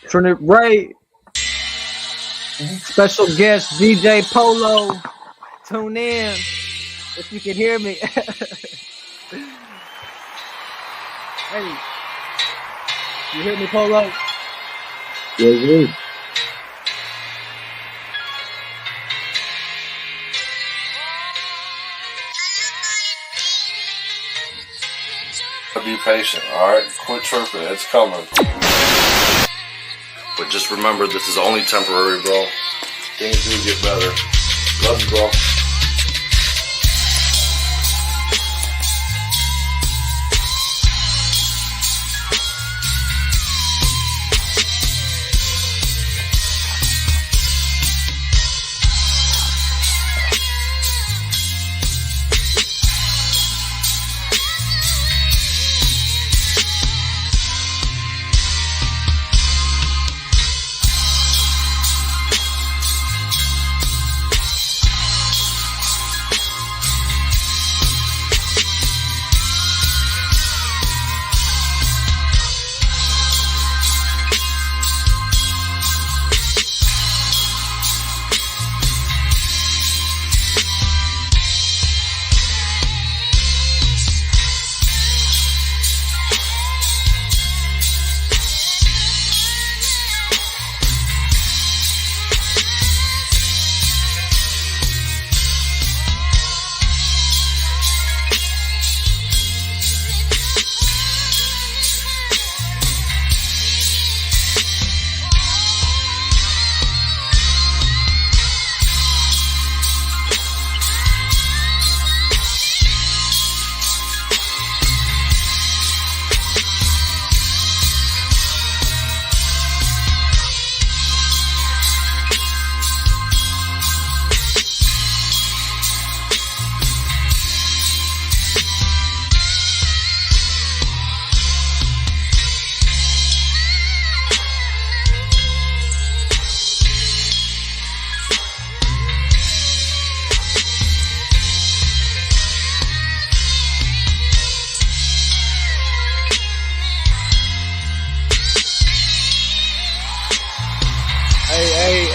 TrennyyRayy, special guest DJ Polo. Tune in if you can hear me. Hey, you hear me, Polo? Yes, Be patient, alright? Quit tripping, it's coming. But just remember, this is only temporary, bro. Things do get better. Love you, bro.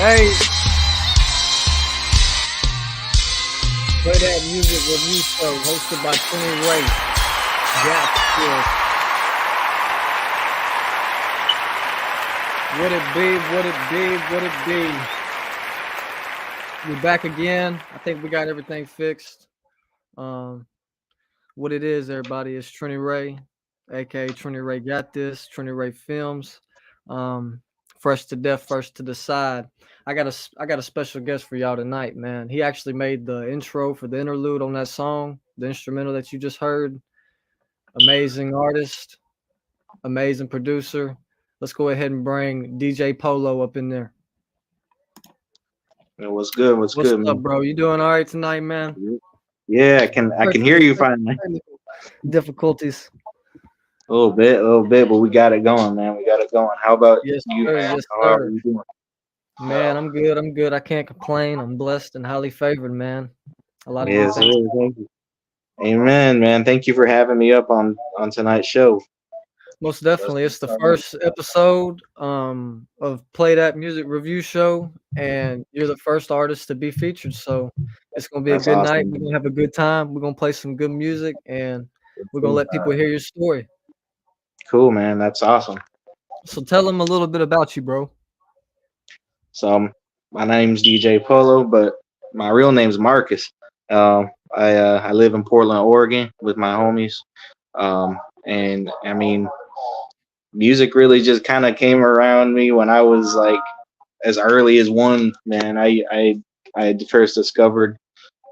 Hey, play that music review show hosted by TrennyyRayy Got This. What it be, what it be, what it be. We're back again. I think we got everything fixed. What it is, everybody, is TrennyyRayy, aka TrennyyRayy Got This, TrennyyRayy Films. Fresh to death, first to decide. I got a special guest for y'all tonight, man. He actually made the intro for the interlude on that song, the instrumental that you just heard. Amazing artist, amazing producer. Let's go ahead and bring DJ Polo up in there. What's good? What's good, up, man? Bro? You doing all right tonight, man? Yeah, I can hear you finally. Difficulties. A little bit, but we got it going, man. We got it going. How about you, sir, man? Yes, How are you doing? Man, I'm good. I can't complain. I'm blessed and highly favored, man. A lot of yes, thank you. Amen, man. Thank you for having me up on tonight's show. Most definitely. It's the first episode of Play That Music Review Show, and you're the first artist to be featured. So it's gonna be a good night. We're gonna have a good time. We're gonna play some good music, and we're gonna let people hear your story. Cool, man. That's awesome. So tell them a little bit about you, bro. So my name's DJ Polo, but my real name's Marcus. I live in Portland, Oregon with my homies. And I mean, music really just kind of came around me when I was like as early as one, man. I first discovered,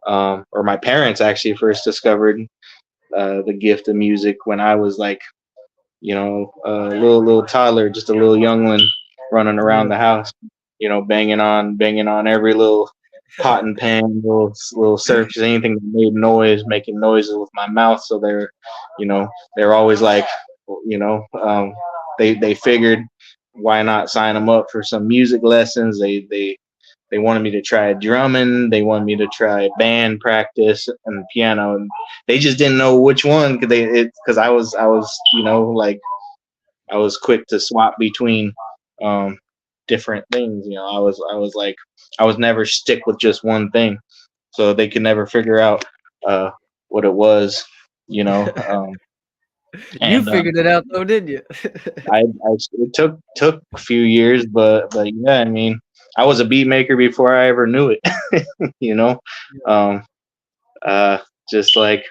or my parents actually first discovered the gift of music when I was like, you know, a little toddler, just a little youngling running around the house, you know, banging on every little pot and pan, little surface, anything that made noise, making noises with my mouth. So they're always like, you know, they figured why not sign them up for some music lessons. They wanted me to try drumming. They wanted me to try band practice and piano, and they just didn't know which one because I was, you know, like I was quick to swap between different things. You know, I was never stick with just one thing, so they could never figure out what it was. You know, You and figured it out though, didn't you? it took a few years, but yeah, I mean, I was a beat maker before I ever knew it. You know, um, uh, just like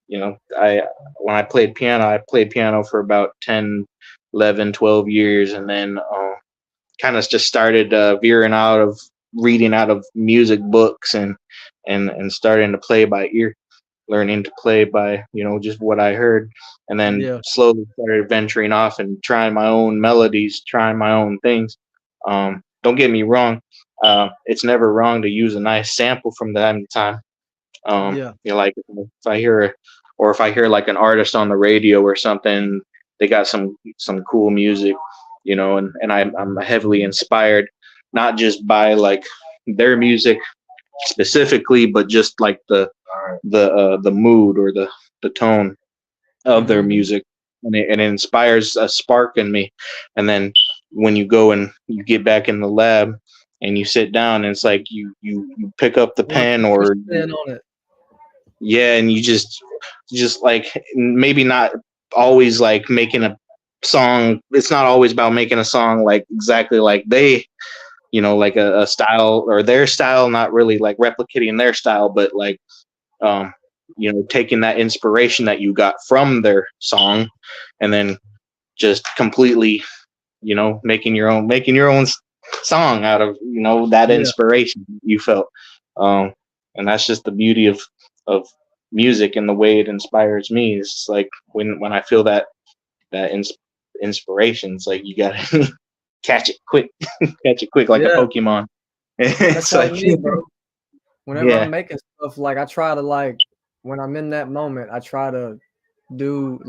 you know, I when I played piano for about 10, 11, 12 years, and then kind of just started veering out of reading out of music books and starting to play by ear, learning to play by, you know, just what I heard, and then Yeah, slowly started venturing off and trying my own melodies, trying my own things. Don't get me wrong, it's never wrong to use a nice sample from time to time. yeah, You know, like if I hear like an artist on the radio or something, they got some cool music, you know, and I'm heavily inspired, not just by like their music specifically, but just like the mood or the tone of their hmm, music, and it inspires a spark in me. And then when you go and you get back in the lab and you sit down, and it's like you pick up the want to pen, put your or spin on it. yeah, and you just like, maybe not always like making a song. It's not always about making a song like exactly like they, you know, like a style or their style, not really like replicating their style, but like um you know, taking that inspiration that you got from their song, and then just completely, you know, making your own song out of, you know, that Yeah, inspiration you felt. um and that's just the beauty of music, and the way it inspires me is just like when I feel that inspiration, it's like you gotta catch it quick. Catch it quick like a yeah. Pokemon. That's It's like like me, bro. Whenever yeah, I'm making stuff, like I try to like when I'm in that moment, I try to do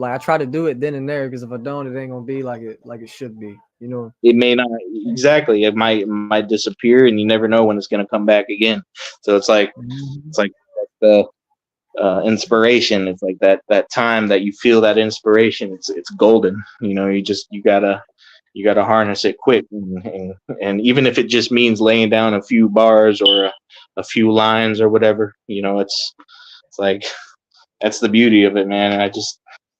it then and there because if I don't, it ain't gonna be like it should be. You know? it may not, exactly, it might disappear, and you never know when it's going to come back again. So Mhm. it's like the inspiration. It's like that time that you feel that inspiration, it's golden. You know, you gotta harness it quick, and even if it just means laying down a few bars or a few lines or whatever, you know, it's like that's the beauty of it, man. And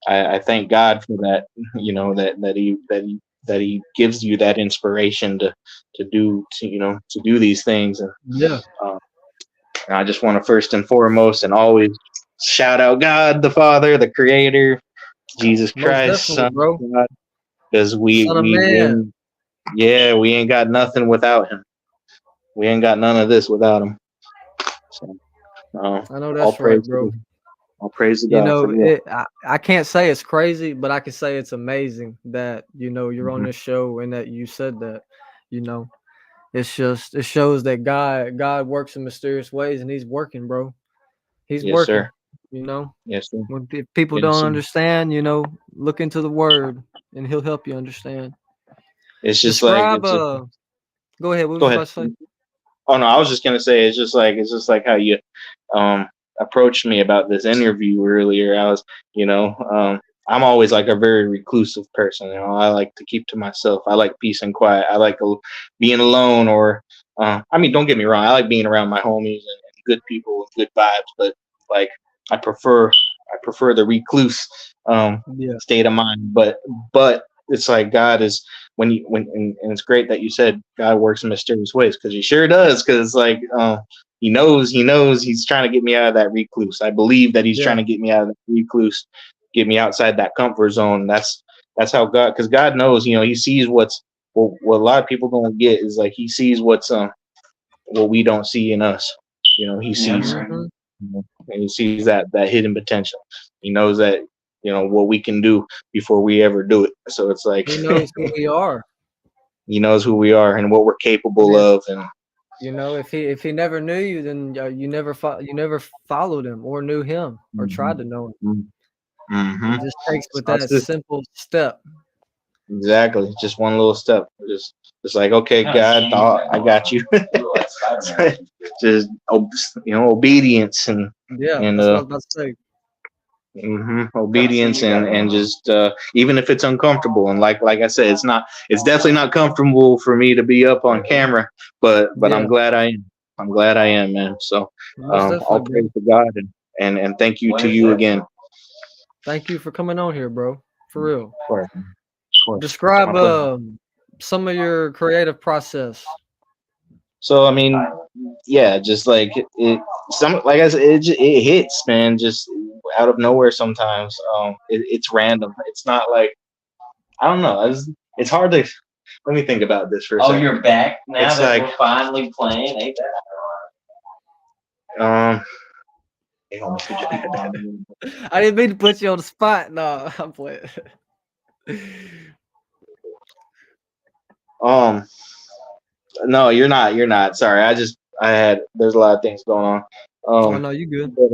I thank God for that. You know, that he gives you that inspiration to do these things. Yeah, Um, and I just want to first and foremost and always shout out God the Father, the Creator, Jesus most Christ, definitely, Son bro. of God, because Son of man. yeah, we ain't got nothing without Him. We ain't got none of this without Him. So I know all that's right, praise bro. all praise to You God for know, that. I can't say it's crazy, but I can say it's amazing that, you know, you're on Mhm. this show and that you said that, you know. It's just it shows that God works in mysterious ways and he's working, bro. He's Yes, working, sir. you know. Yes, sir. When people Yes, don't sir. understand, you know, look into the word and he'll help you understand. It's just like Describe it's just go ahead, what was go you ahead. about to say? Oh no, I was just gonna say it's just like how you um approached me about this interview earlier. I was, you know, I'm always like a very reclusive person. You know, I like to keep to myself. I like peace and quiet. I like being alone, or I mean, don't get me wrong. I like being around my homies and good people and good vibes. But like, I prefer I prefer the recluse Yeah. state of mind. But it's like God is and it's great that you said God works in mysterious ways, because he sure does. Because like he knows he's trying to get me out of that recluse. I believe that he's Yeah. trying to get me out of that recluse, get me outside that comfort zone. That's how God, because God knows, he sees what a lot of people don't get is like he sees what we don't see in us. He sees, Mhm. and he sees that hidden potential. He knows that what we can do before we ever do it. So it's like He knows who we are. he knows who we are and what we're And capable if of, and you know, if he never knew you, then you never followed him or knew him or tried to know him. mm-hmm. It just takes with So it's that just simple step. exactly just one little step. Just like, okay, God, I got you. Just obedience and Yeah, and that's what I was about to say. Obedience and just even if it's uncomfortable, and like I said, it's definitely not comfortable for me to be up on camera, but Yeah, I'm glad I am. I'm glad I am, man. So most all definitely, praise bro. to God and thank you to you again. Thank you for coming on here, bro. For real. Of course, man. Of course. Describe My pleasure. some of your creative process. So I mean, yeah, just like like I said, it hits, man, just out of nowhere sometimes. It's random. It's not like I don't know. It's hard to. Let me think about this for a second. You're back now It's that like we're finally playing. Ain't hey, homie, could you keep it down a little bit? I didn't mean to put you on the spot. No, I'm playing. No, you're not. You're not. Sorry, there's a lot of things going on. Oh no, you good. But,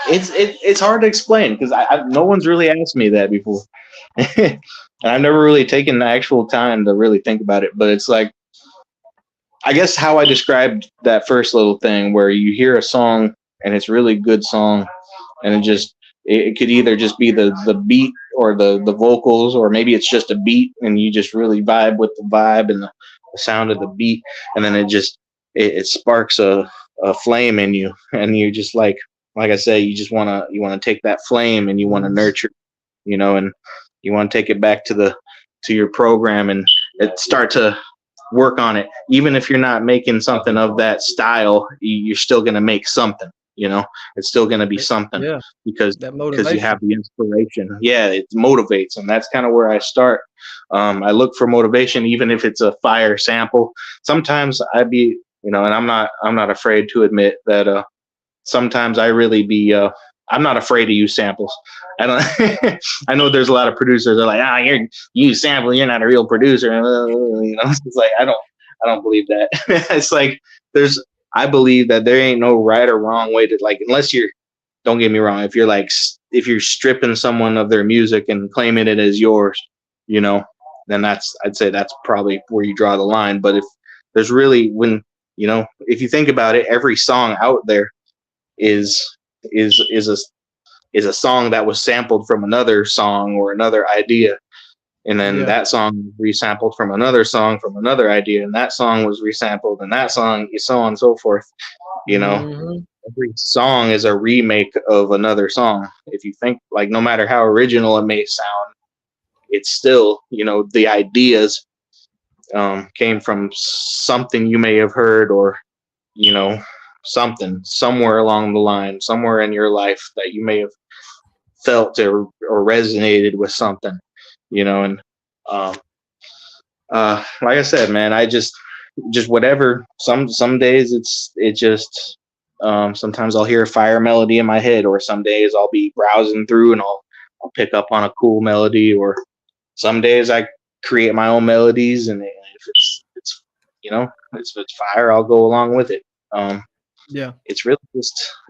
it's hard to explain because no one's really asked me that before, and I've never really taken the actual time to really think about it. But it's like, I guess how I described that first little thing where you hear a song and it's really good song, and it could either just be the beat or the vocals, or maybe it's just a beat and you just really vibe with the vibe and the sound of the beat, and then it sparks a flame in you, and you just like I say, you want to take that flame and you want to nurture, and you want to take it back to your program and start to work on it. Even if you're not making something of that style, you're still going to make something. It's still going to be something. Yeah, because that you motivation. have the inspiration. Yeah, it motivates, and that's kind of where I start. I look for motivation, even if it's a fire sample. Sometimes and I'm not afraid to admit that sometimes I really be I'm not afraid to use samples. I don't. I know there's a lot of producers that are like, you use sample, you're not a real producer. It's like I don't believe that. It's like I believe that there ain't no right or wrong way to, like, unless don't get me wrong, if you're stripping someone of their music and claiming it as yours, then I'd say that's probably where you draw the line. But if there's really, if you think about it, every song out there is a song that was sampled from another song or another idea, and then that song resampled from another song from another idea, and that song was resampled, and that song, so on and so forth. Every song is a remake of another song. If you think, like, no matter how original it may sound, it's still, the ideas came from something you may have heard, or something somewhere along the line, somewhere in your life that you may have felt or resonated with something, and like I said, man, I just whatever. Some days it just sometimes I'll hear a fire melody in my head, or some days I'll be browsing through and I'll pick up on a cool melody, or some days I create my own melodies, and if it's fire, I'll go along with it. It's really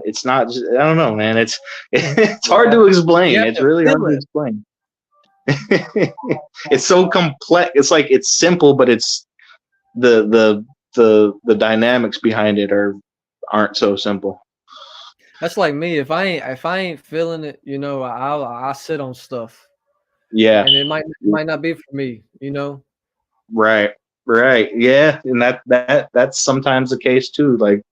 it's not just, I don't know, man. It's hard to explain. It's really hard to explain. It's so complex. It's like it's simple, but it's the dynamics behind it aren't so simple. That's like me. If I ain't feeling it, I'll sit on stuff. Yeah, and it might not be for me. Right. Yeah, and that's sometimes the case too. Like,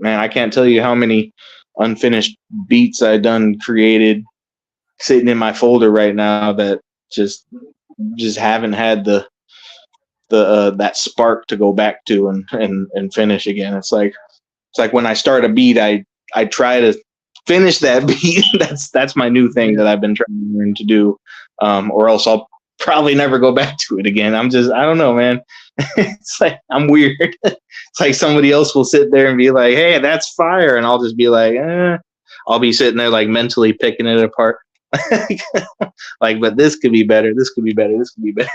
I can't tell you how many unfinished beats I done created sitting in my folder right now that just haven't had the that spark to go back to and finish again. It's like when I start a beat, I try to finish that beat. That's my new thing that I've been trying to learn to do, or else I'll probably never go back to it again. I don't know, man. It's like I'm weird. It's like somebody else will sit there and be like, "Hey, that's fire," and I'll just be like, I'll be sitting there like mentally picking it apart. Like, but this could be better. This could be better. This could be better.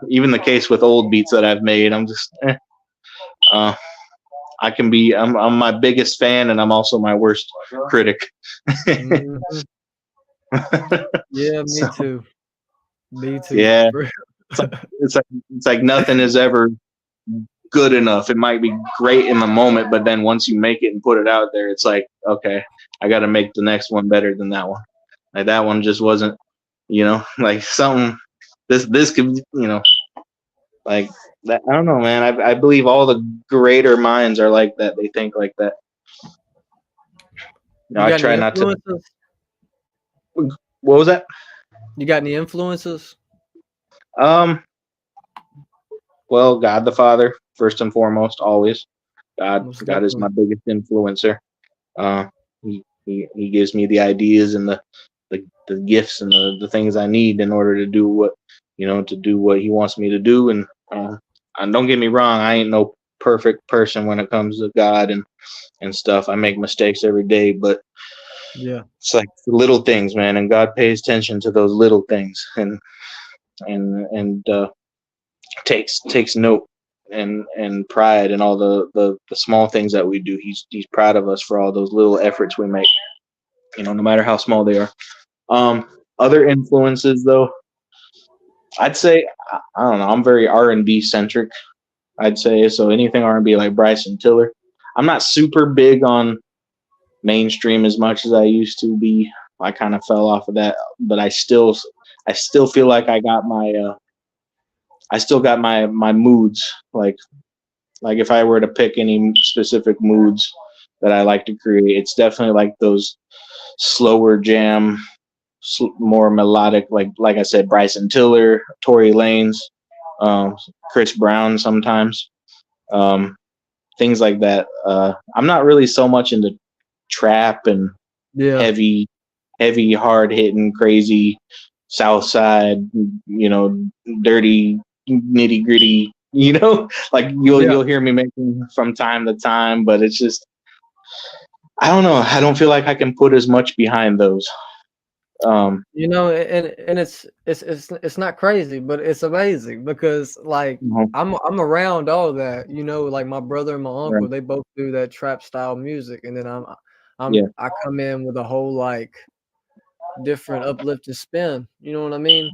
Even the case with old beats that I've made, I'm just, I'm my biggest fan, and I'm also my worst critic. Yeah, me too. Me too. Yeah, it's like nothing is ever good enough. It might be great in the moment, but then once you make it and put it out there, it's like, okay, I got to make the next one better than that one. Like that one just wasn't, like something. This could, like that. I don't know, man. I believe all the greater minds are like that. They think like that. I try not to. What was that? You got any influences? Well, God the Father, first and foremost, always. God is my biggest influencer. He gives me the ideas and the gifts and the things I need in order to do what he wants me to do. And don't get me wrong, I ain't no perfect person when it comes to God and stuff. I make mistakes every day, but yeah, it's like little things, man, and God pays attention to those little things and takes note and pride in all the small things that we do. He's proud of us for all those little efforts we make, no matter how small they are. Other influences though, I'd say, I don't know, I'm very R&B centric, I'd say. So anything R&B, like Bryson Tiller. I'm not super big on mainstream as much as I used to be. I kind of fell off of that, but I still feel like I got my I still got my moods. Like if I were to pick any specific moods that I like to create, it's definitely like those slower jam, more melodic, like I said, Bryson Tiller, Tory Lanez, Chris Brown sometimes, things like that. I'm not really so much into trap and heavy, hard hitting, crazy South Side, dirty, nitty gritty. Like you'll hear me making from time to time, but it's just, I don't know. I don't feel like I can put as much behind those. And it's not crazy, but it's amazing because like I'm around all that, like my brother and my uncle, Right. they both do that trap style music, and then I come in with a whole like different uplifting spin, you know what I mean?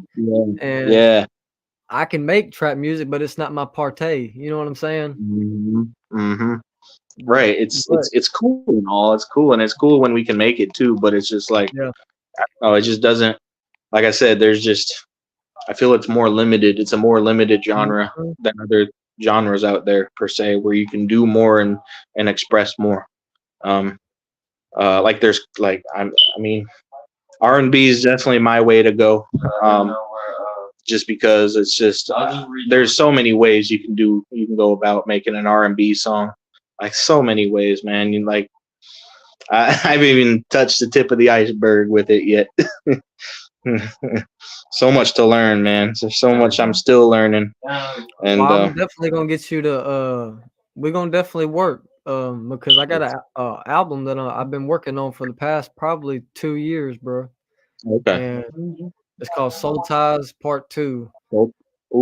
And I can make trap music, but it's not my partay, you know what I'm saying? Right. It's cool and all. It's cool, and it's cool when we can make it too, but it's just like, it just doesn't, like I said, I feel it's more limited. It's a more limited genre than other genres out there per se, where you can do more and express more. Like there's like, I mean, R&B is definitely my way to go. Just because it's just, there's so many ways you can go about making an R&B song, like so many ways, man. I haven't even touched the tip of the iceberg with it yet. So much to learn, man. There's so much I'm still learning. And I'm definitely gonna get you to we're gonna definitely work because I got a album that I've been working on for the past probably 2 years, bro. Okay. And it's called Soul Ties Part 2. Oh,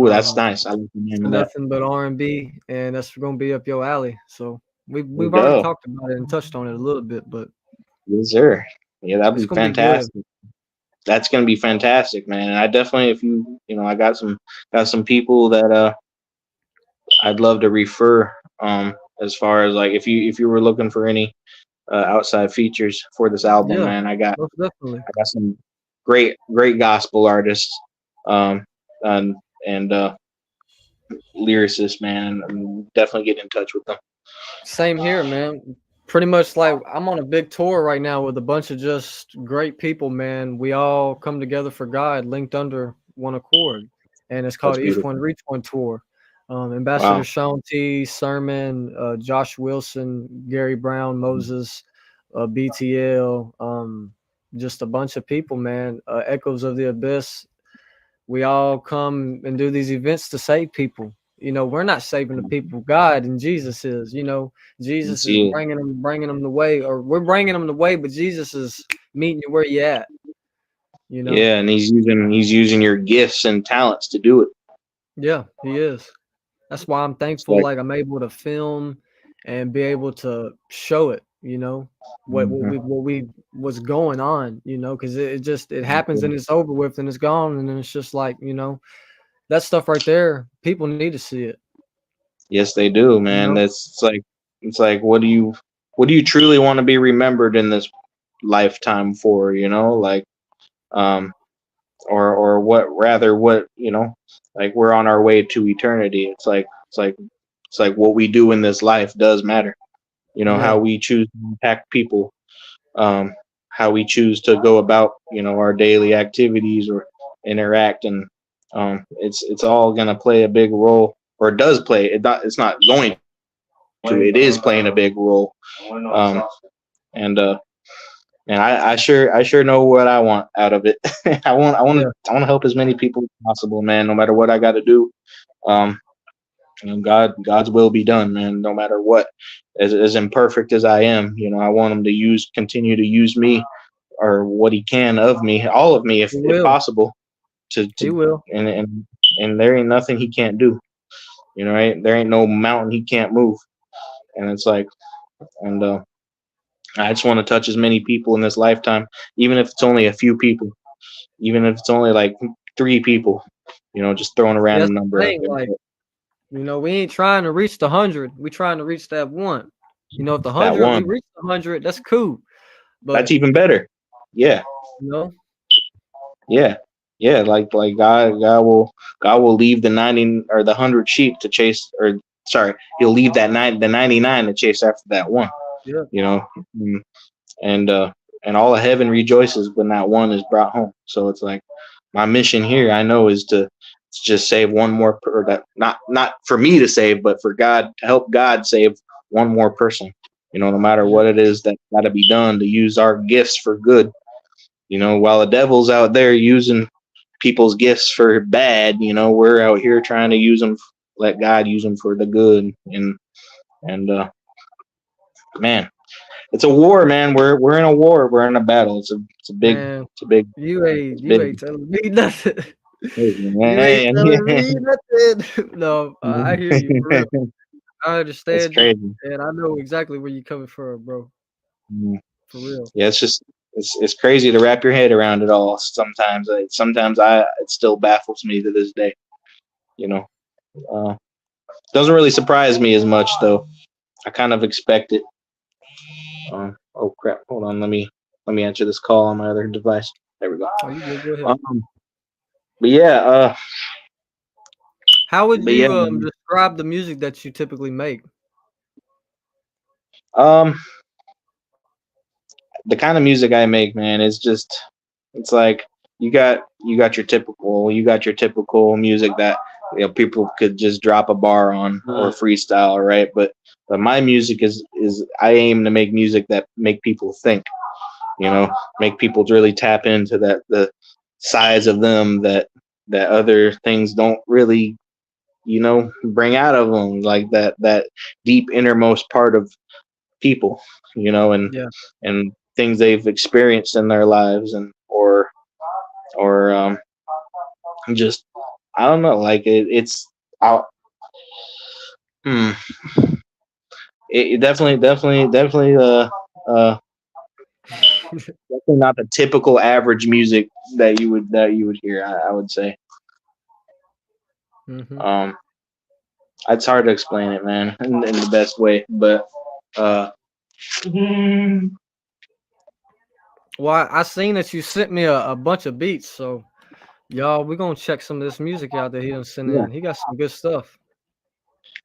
that's nice. I like the name of that. Nothing but R&B, and that's gonna be up your alley. So we've already talked about it and touched on it a little bit, but yes, sir. Yeah, that'd be fantastic. That's gonna be fantastic, man. And I definitely, if I got some people that I'd love to refer. As far as like if you were looking for any outside features for this album, man, I got some great gospel artists and lyricists, man. And definitely get in touch with them. Same here, man. Pretty much like I'm on a big tour right now with a bunch of just great people, man. We all come together for God, linked under one accord, and it's called Each One Reach One Tour. Ambassador Sean T, Sermon, Josh Wilson, Gary Brown, Moses, BTL, just a bunch of people, man. Echoes of the Abyss. We all come and do these events to save people. We're not saving the people. God and Jesus is. Jesus is bringing them the way, or we're bringing them the way, but Jesus is meeting you where you at. Yeah, and he's using your gifts and talents to do it. Yeah, he is. That's why I'm thankful. Like I'm able to film and be able to show it. What's going on. Because it happens and it's over with and it's gone, and then it's just like that stuff right there. People need to see it. Yes, they do, You man. know? It's like what do you truly want to be remembered in this lifetime for, like um or what, like we're on our way to eternity. It's like what we do in this life does matter. How Yeah. we choose to impact people, um how we choose to go about, our daily activities or interact, and it's all going to play a big role, or it does play it's not going to, it is playing a big role. um and and I sure know what I want out of it. Yeah. I want to help as many people as possible, man, no matter what I got to do. um God's will be done, man, no matter what. As imperfect as I am, I want him to continue to use me, or what he can of me, all of me, He if will. possible, to He will. and there ain't nothing he can't do. Right? There ain't no mountain he can't move. And it's like, and I just want to touch as many people in this lifetime, even if it's only a few people, even if it's only like 3 people, just throwing a See, that's random the number out thing. there. Like, But we ain't trying to reach the 100. We trying to reach that one. If the that 100, we one, reach the 100, that's cool. that's But even better. Yeah, you know, yeah, yeah. Like God will leave the 90 or the 100 sheep to chase, or sorry, he'll leave the 99 to chase after that one. yeah, You know, Mm, and all of heaven rejoices when that one is brought home. So it's like my mission here, I know, is to just save one more, or that not for me to save, but for God, to help God save one more person. No matter yeah, what it is that got to be done, to use our gifts for good. While the devil's out there using people's gifts for bad, we're out here trying to use them, let God use them for the good. And man, it's a war, man. We're in a war. We're in a battle. It's a big, man. it's a big, You ain't it's you big. ain't telling me nothing. You ain't Man, telling me nothing. No, I hear you for real. I it's understand you, crazy. and I know exactly where you're coming from, bro. Mm. For real. Yeah, it's crazy to wrap your head around it all. Sometimes, it still baffles me to this day. You know, uh, doesn't really surprise me as much though. I kind of expect it. Oh crap! Hold on. Let me answer this call on my other device. There we go. Oh, you good? Go ahead. Um, but yeah, How would but yeah, you describe the music that you typically make? um, the kind of music I make, man, is just, it's like you got your typical music that people could just drop a bar on or freestyle, right? But my music is I aim to make music that make people think, make people really tap into the sides of them that other things don't really, bring out of them, like that deep innermost part of people, Yeah. and things they've experienced in their lives, and or just, I don't know, like it's out. Hmm, it definitely definitely not the typical average music that you would hear. I would say. hmm um it's hard to explain it, man, in the best way, but uh Well, I seen that you sent me a bunch of beats, so y'all, we're gonna check some of this music out that he done sent yeah, in. He got some good stuff.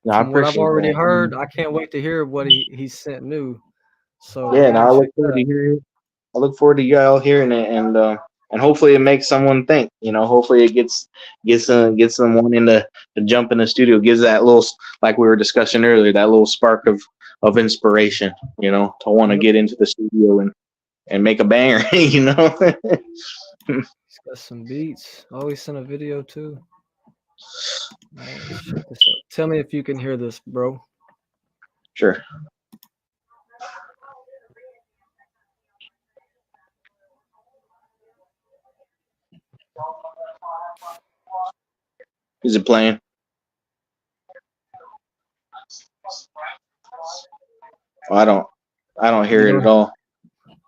no, I From what I've appreciate already that. heard, I can't wait to hear what he sent new. So Yeah, we're no, gonna I check look forward that to out. hearing it. I look forward to y'all hearing it, and hopefully it makes someone think. Hopefully it gets someone to jump in the studio, gives that little, like we were discussing earlier, that little spark of inspiration. To want to Yep. get into the studio and make a banger. He's got some beats. Oh, he sent a video too. All right, let's check this out. Tell me if you can hear this, bro. Sure. Is it playing? Oh, I don't You hear it don't. at all.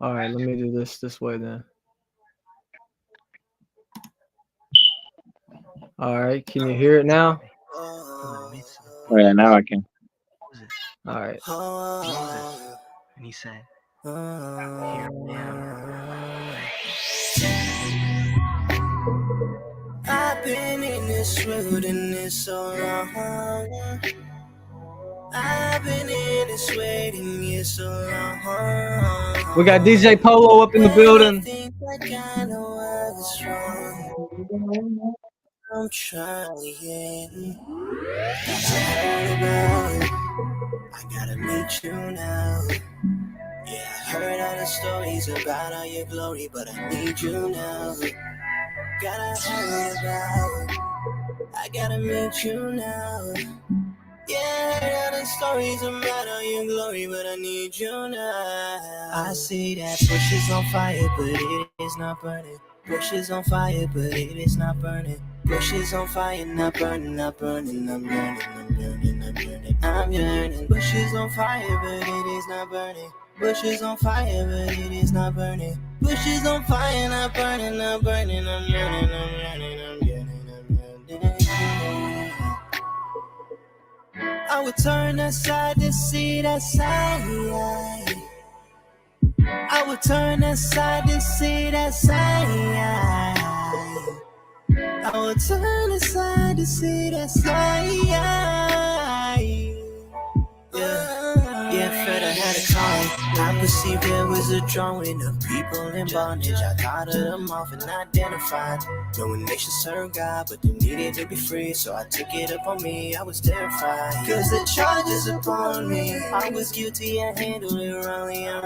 All right, let me do this way then. All right, can you hear it now? Oh, yeah, now I can. All right. And he said, I've been in this wilderness so long. I've been in this waiting here so long. We got DJ Polo up in the building. I think like I know I was wrong. I'm trying. I gotta meet you now. Yeah, I heard all the stories about all your glory, but I need you now. Gotta heard about. I gotta meet you now. Yeah, I heard all the stories about all your glory, but I need you now. I see that bush is on fire, but it is not burning. Bush is on fire, but it is not burning. Bush is on fire, not burning, not burning. I'm burning, I'm burning, I'm burning, I'm yearning. Bush is on fire, but it is not burning. Bush is on fire, but it is not burning. Bush is on fire, not burning, not burning. I'm yearning, I'm yearning, I'm yearning, I'm yearning. I would turn aside to see that side. I would turn aside to see that side. I would turn aside to see that side. Yeah, Fred, I had a call. I perceived there was a drawing of people in bondage. I thought of them off and identified, knowing they should serve God, but they needed to be free. So I took it up on me. I was terrified, cause the charges upon me. I was guilty, I handled it wrongly. I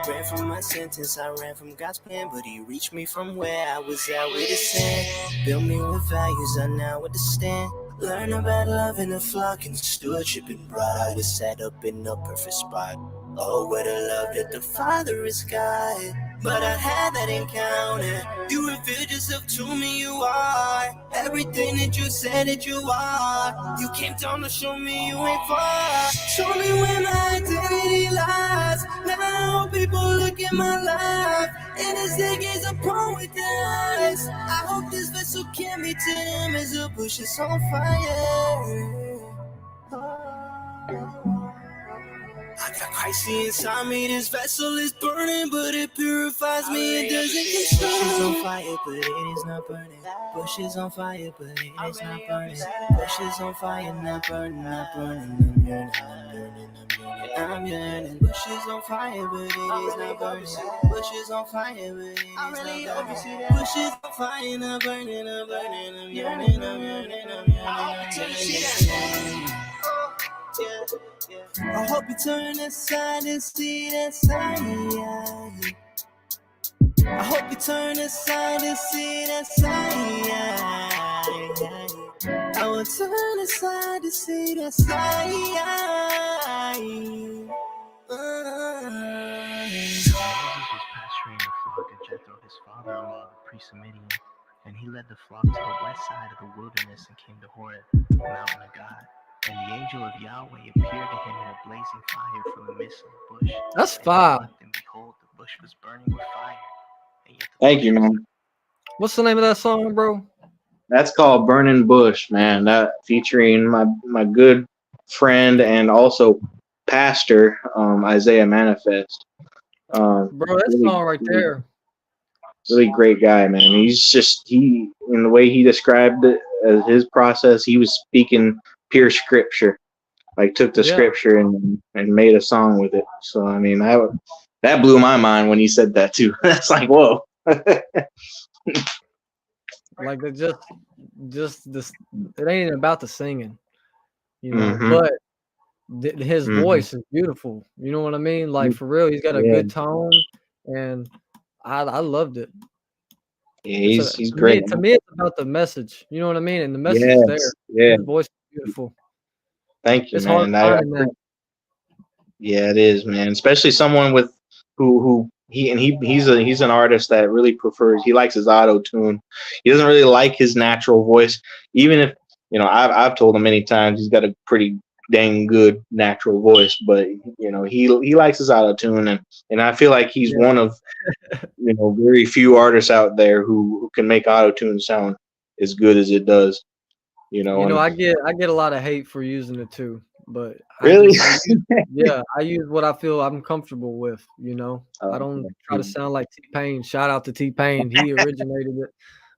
ran from my sentence. I ran from God's plan, but he reached me from where I was at with his sin. Built me with values I now understand. Learn about love in the flock and stewardship, and brought out to set up in a perfect spot. Oh, what a love that the Father is God. But I had that encounter. You revealed yourself to me, you are everything that you said that you are. You came down to show me you ain't far. Show me where my identity lies. Now people look at my life, and as they gaze upon with their eyes, I hope this vessel can be to them as the bush is on fire. I got Christ inside me, this vessel is burning, but it purifies me, it doesn't consume. Bush is on fire, but it is not burning. Bush is on fire, but it is not burning. Bush is on fire, not burning, not burning. I'm yearning, Bush is on fire, but it is not burning. Bush is on fire, but it is not burning. Bush is on fire, not burning, not burning. I'm yearning, I'm yearning, I'm yearning. I hope you turn aside and see that side. I hope you turn aside and see that side. I will turn aside to see that side. Jesus was pasturing the flock of Jethro, his father-in-law, the priest of Midian, and he led the flock to the west side of the wilderness and came to Horeb, the mountain of God. And the angel of Yahweh appeared to him in a blazing fire from the midst of the bush. That's fire. And behold, the bush was burning with fire. And yet the Thank bush you, was man. What's the name of that song, bro? That's called Burning Bush, man. That featuring my good friend and also pastor, Isaiah Manifest. Bro, that Really, song right there. really great guy, man. He's just in the way he described it as his process, he was speaking pure scripture. Like took the scripture and made a song with it. So I mean that blew my mind when he said that too. That's like, whoa. Like they just this, it ain't about the singing, you know, Mhm. but his voice is beautiful. You know what I mean? Like for real, he's got a good tone, and I loved it. Yeah, So, he's great. To me, it's about the message. You know what I mean? And the message is there. Yeah. His voice is beautiful. Thank you, It's man. hard finding that. Yeah, it is, man. Especially someone with he's an artist that really prefers, he likes his auto tune. He doesn't really like his natural voice, even if I've told him many times he's got a pretty dang good natural voice, but he likes his auto tune, and I feel like he's one of very few artists out there who can make auto tune sound as good as it does. You know, You know, and I get a lot of hate for using it too, but really, I use what I feel I'm comfortable with. You know, I don't try to sound like T-Pain. Shout out to T-Pain, he originated it,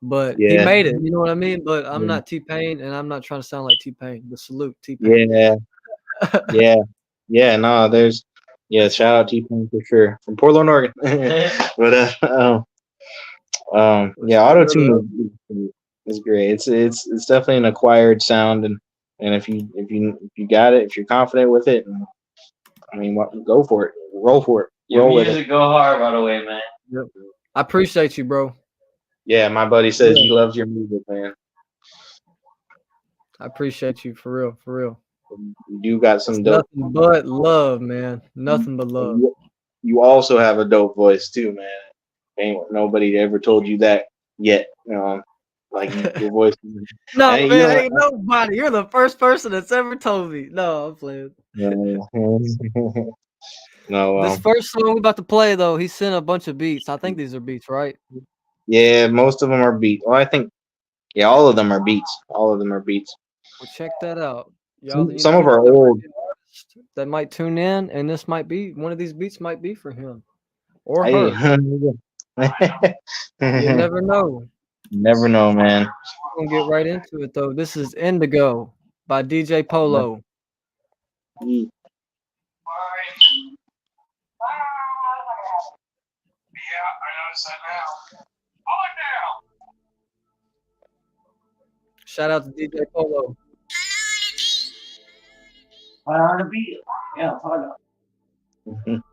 but he yeah, made it. You know what I mean? But I'm yeah, not T-Pain, and I'm not trying to sound like T-Pain. But salute T-Pain. yeah, yeah, yeah. No, there's yeah. Shout out T-Pain for sure from Portland, Oregon. But What's yeah, the auto other? tune is great. It's definitely an acquired sound, and if you got it, if you're confident with it, and, I mean, go for it, roll for it, Your roll with it. music go hard, by the way, man. Yep. I appreciate you, bro. Yeah, my buddy says Yeah. he loves your music, man. I appreciate you for real, for real. You do got It's some dope. nothing but love, man. Nothing but love. You also have a dope voice too, man. Ain't nobody ever told you that yet. Like your voice. No, And, man, ain't nobody. You're the first person that's ever told me. No, I'm playing. no, This first song we about to play, though, he sent a bunch of beats. I think these are beats, right? yeah, most of them are beats. Well, I think, yeah, all of them are beats. All of them are beats. Well, check that out. Y'all, you Some know, of our there might old. be an artist that might tune in, and this might be one of these beats might be for him or Hey, her. You never know. never know, man. We're gonna get right into it, though. This is Indigo by DJ Polo. Shout out to DJ Polo. R&B. Yeah, hold on.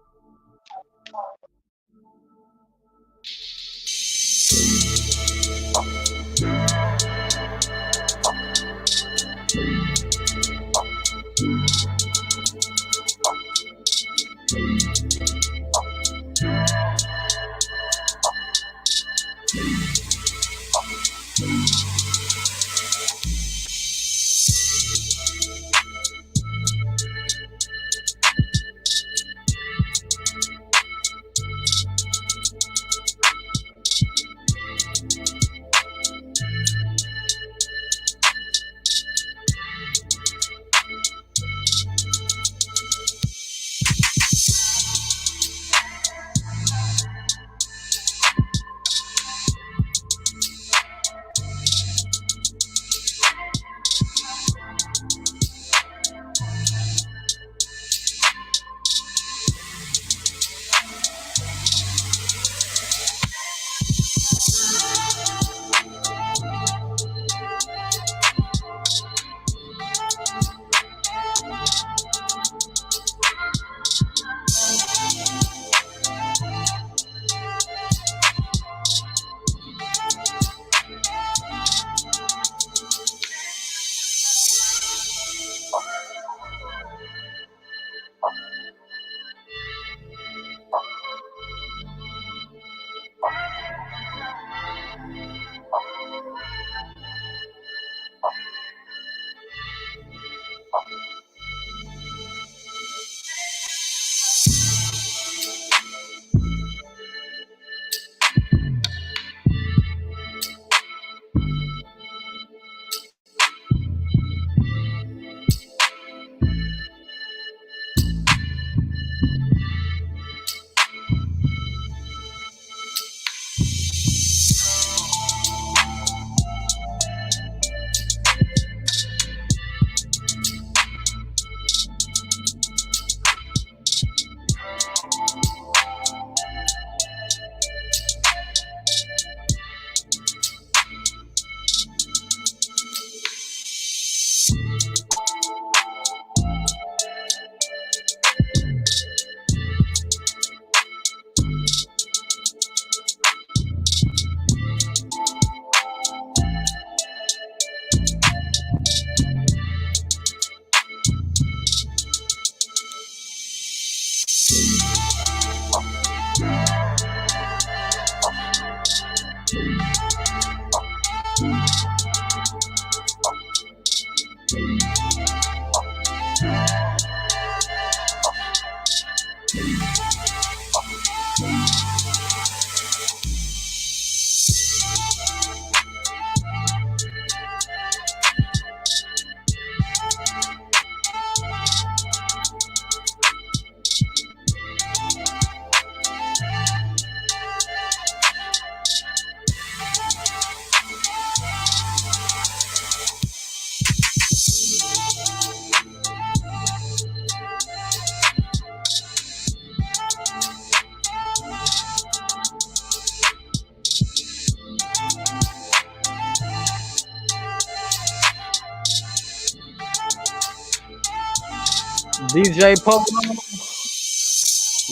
DJ Polo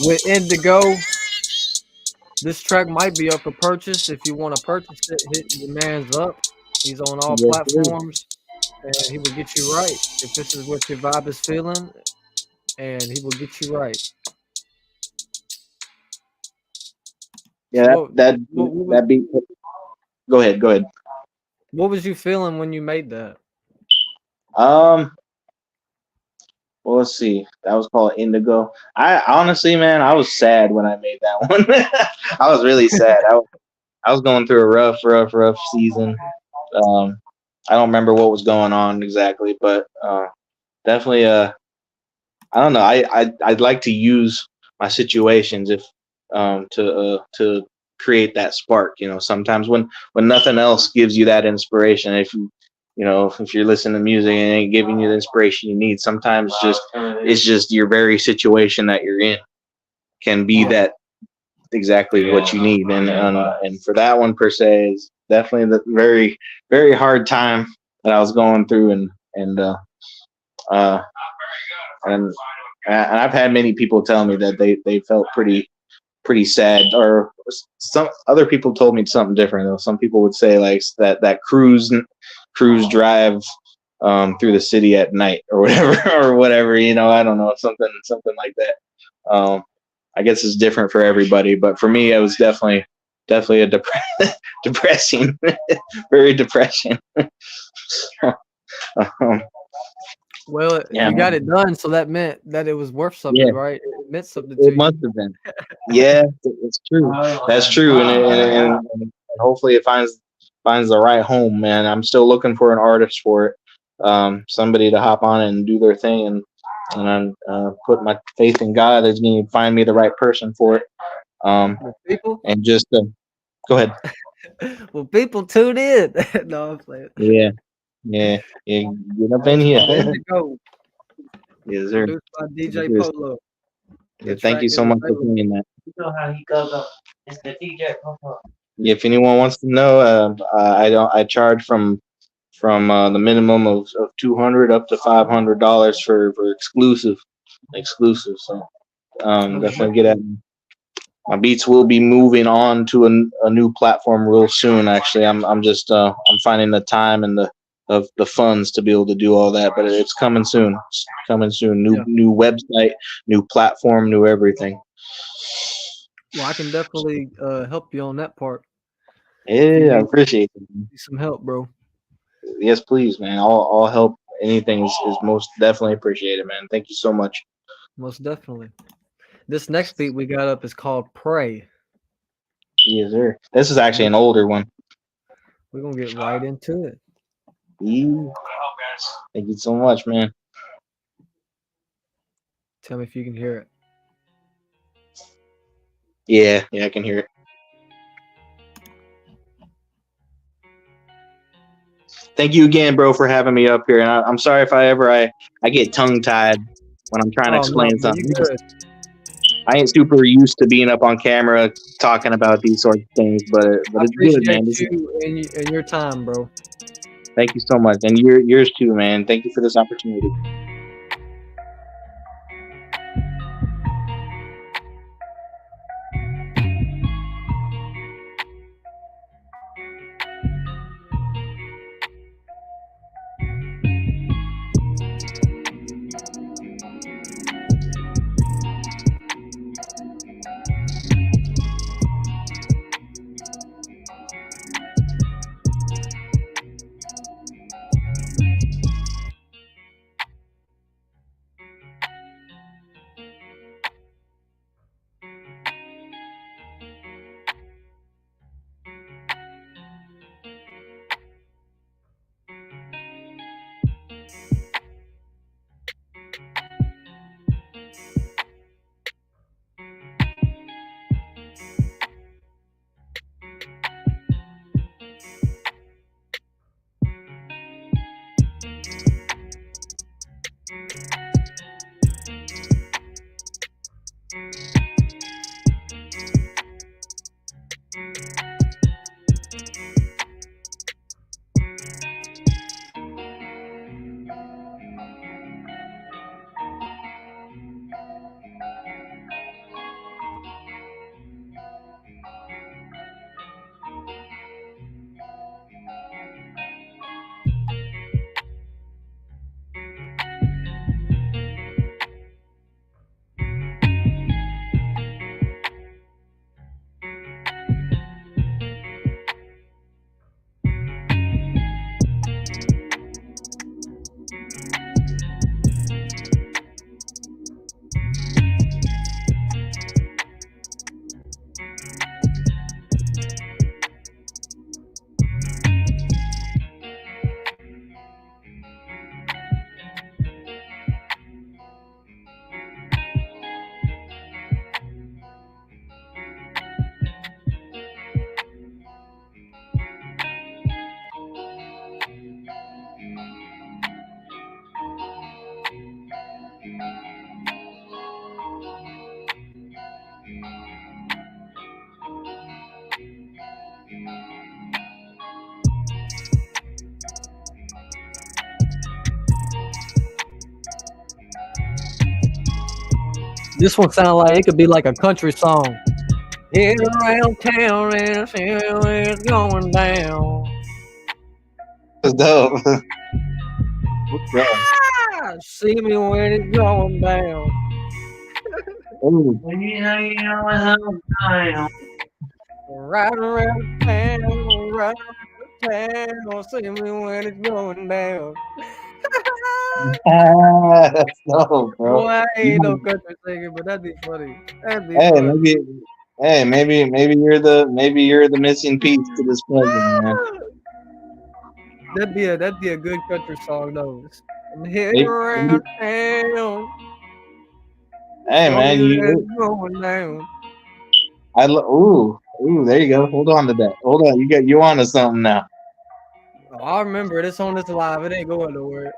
with Indigo. This track might be up for purchase. If you want to purchase it, hit your man's up. He's on all Yes, platforms, and he will get you right. If this is what your vibe is feeling, and he will get you right. Yeah, What, that beat. Go ahead. what was you feeling when you made that? Well, let's see. That was called Indigo. I honestly, man, I was sad when I made that one. I was really sad. I was going through a rough season. I don't remember what was going on exactly, but definitely. I don't know. I'd like to use my situations if to create that spark. You know, sometimes when nothing else gives you that inspiration, if you're listening to music and it ain't giving you the inspiration you need, sometimes it's just your very situation that you're in can be that exactly what you need. And for that one per se is definitely the very, very hard time that I was going through, and I've had many people tell me that they felt pretty sad, or some other people told me something different though. Some people would say like that cruise drive through the city at night or whatever, I don't know, something like that. I guess it's different for everybody, but for me it was definitely a depressing very depressing. Well, Yeah, you got it done, so that meant that it was worth something, Yeah. right? It meant something to It you. must have been. Yeah, it's true. That's true, and hopefully it finds the right home, man. I'm still looking for an artist for it, somebody to hop on and do their thing, and I'm put my faith in God that's going to find me the right person for it. Well, people, And just go ahead. well, people tune in. No, I'm playing. Yeah, get up in here. Indigo, Yes, sir. produced by DJ Yes, sir. Polo. Yeah, The thank you track so is much for available. doing that. You know how he goes up. It's the DJ Papa. If anyone wants to know, I charge from the minimum of $200 up to $500 for exclusive. So definitely get at me. My beats will be moving on to a new platform real soon. Actually, I'm just I'm finding the time and the funds to be able to do all that, but it's coming soon. It's coming soon. New website, new platform, new everything. Well, I can definitely help you on that part. Yeah, I appreciate it. Need some help, bro. Yes, please, man. All help, anything is most definitely appreciated, man. Thank you so much. Most definitely. This next beat we got up is called Pray. Yes, sir. This is actually an older one. We're gonna get right into it. Yeah. Thank you so much, man. Tell me if you can hear it. Yeah, I can hear it. Thank you again, bro, for having me up here. And I'm sorry if I get tongue tied when I'm trying to explain something. You good. I ain't super used to being up on camera talking about these sorts of things, but I it's good, man. appreciate you and your time, bro. Thank you so much, and yours too, man. Thank you for this opportunity. This one sounds like it could be like a country song. Here around town and see where it's going down. That's dope. What's up? See me when it's going down. Ooh. When you know it's time. Right around town, right around town. See me when it's going down. That's dope, bro. Boy, I ain't no country singer, but that'd be funny. That'd be Hey, funny. maybe you're the missing piece to this puzzle, man. That'd be a good country song, though. I'm here Maybe- around town. Hey, Show man, me where it's going down. ooh, there you go. Hold on to that. Hold on, you on to something now. Oh, I remember it. It's on this live. It ain't going nowhere.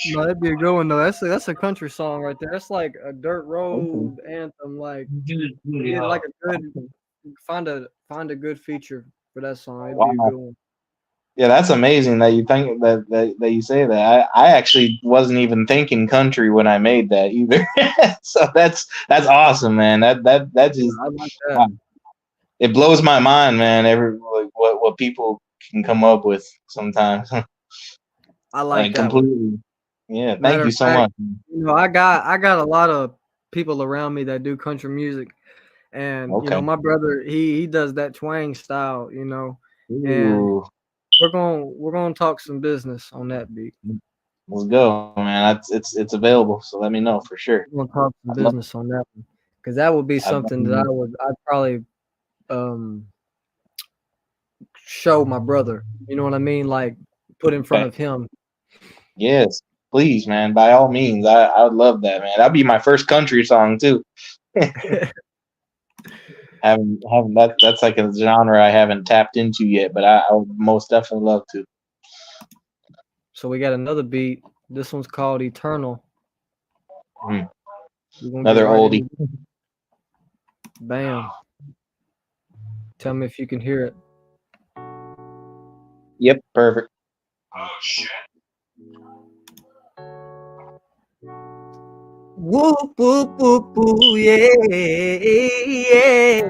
No, that'd be a good one though. That's a country song right there. That's like a dirt road anthem. Like, yeah, like a good find a good feature for that song. It'd be a Wow. good one. Yeah, that's amazing that you think that you say that. I actually wasn't even thinking country when I made that either. So that's awesome, man. That just I like that. wow. It blows my mind, man. Like, what people can come up with sometimes. I like that one. completely. Yeah, thank Matter you of so fact, much. You know, I got a lot of people around me that do country music, and you know, Okay. my brother he does that twang style. You know, and Ooh, we're gonna talk some business on that beat. let's go, man. It's available, so let me know for sure. We're gonna talk some I'd love- business on that one because that would be I'd love something to that know. I'd probably show my brother. You know what I mean? Like put in front Okay. of him. Yes, please, man. By all means, I would love that, man. That'd be my first country song too. haven't that's like a genre I haven't tapped into yet, but I would most definitely love to. So we got another beat. This one's called Eternal. Mm. We're gonna Another get right oldie. into it. Bam. Tell me if you can hear it. Yep, perfect. Whoop whoop whoop whoop, yeah, yeah.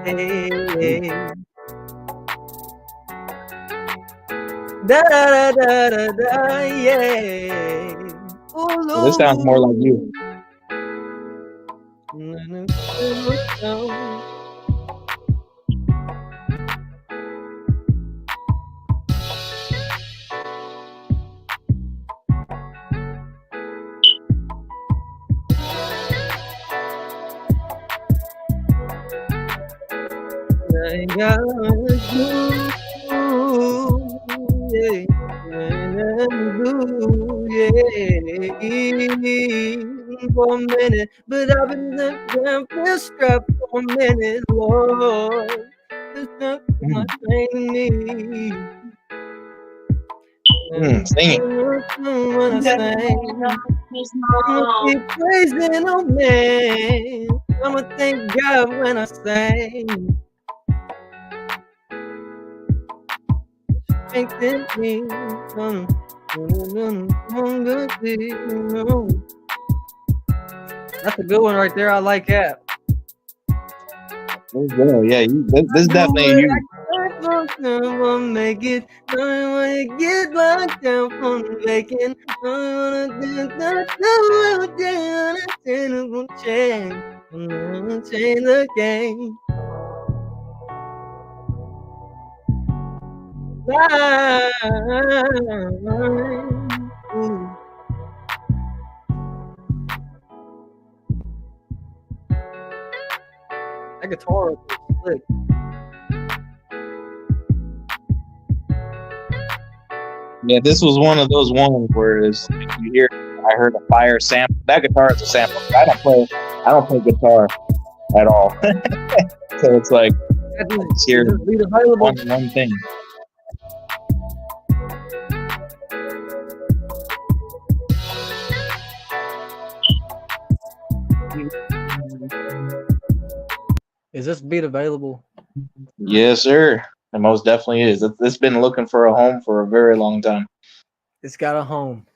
Da da da da da, yeah. Well, this sounds more like you. I got you, yeah, for a minute, but I've been down this strap for a minute, Lord. It's not my thing to me. Sing it. When I sing, I'ma keep praising, oh man. I'ma thank God when I sing. Strength in me. That's a good one right there. I like that. Let's go. Yeah, this definitely you. I'm make it. I wanna get locked down from making. I wanna do change the game. That guitar is slick. Yeah, this was one of those ones where it's, you hear, I heard a fire sample. That guitar is a sample. I don't play guitar at all. So it's like, just hear one thing. Is this beat available? Yes, sir. It most definitely is. It's been looking for a home for a very long time. It's got a home.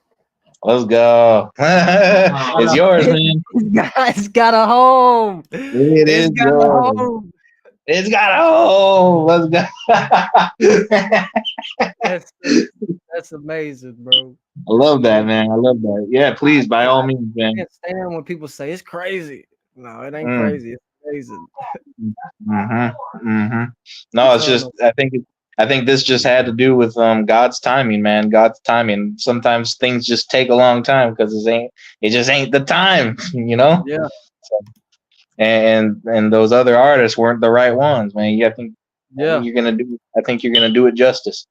Let's go. It's yours, man. It's got a home. It It's is got a yours. home. It's got a home. Let's go. That's amazing, bro. I love that, man. I love that. Yeah, please, by all means, I man. can't stand when people say it's crazy. No, it ain't Mm. crazy. It's amazing. No, it's I don't just know. I think this just had to do with God's timing, man. God's timing. Sometimes things just take a long time because it just ain't the time, you know. Yeah, So, and those other artists weren't the right ones, man. I think yeah, I think you're gonna do it justice.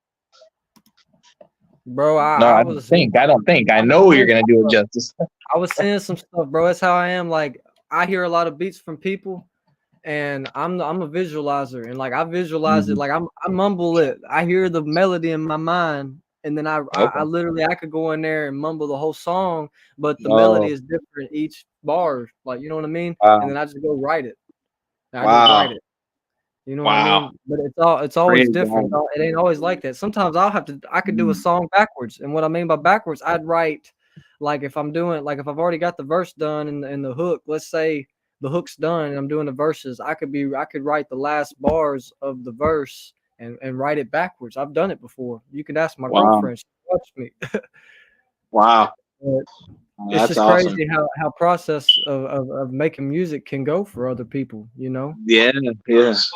bro. No, I was I don't think. I I was know you're seeing gonna do it justice. I was seeing some stuff, bro. That's how I am. Like I hear a lot of beats from people, and I'm a visualizer, and like I visualize it, Mhm. like I mumble it. I hear the melody in my mind, and then I Okay. literally I could go in there and mumble the whole song, but the melody Oh, is different each bar. Like you know what I mean? And wow. then I just go write it. I just write Wow. it. You know what I Wow. mean? But it's always Praise different. God. It ain't always like that. Sometimes I could do a Mm. song backwards. And what I mean by backwards, I'd write like if I've already got the verse done and the hook, let's say the hook's done and I'm doing the verses, I could write the last bars of the verse and write it backwards. I've done it before. You can ask my Wow. girlfriend. She watched me. Wow. But it's That's just awesome. crazy how process of making music can go for other people, you know? Yeah,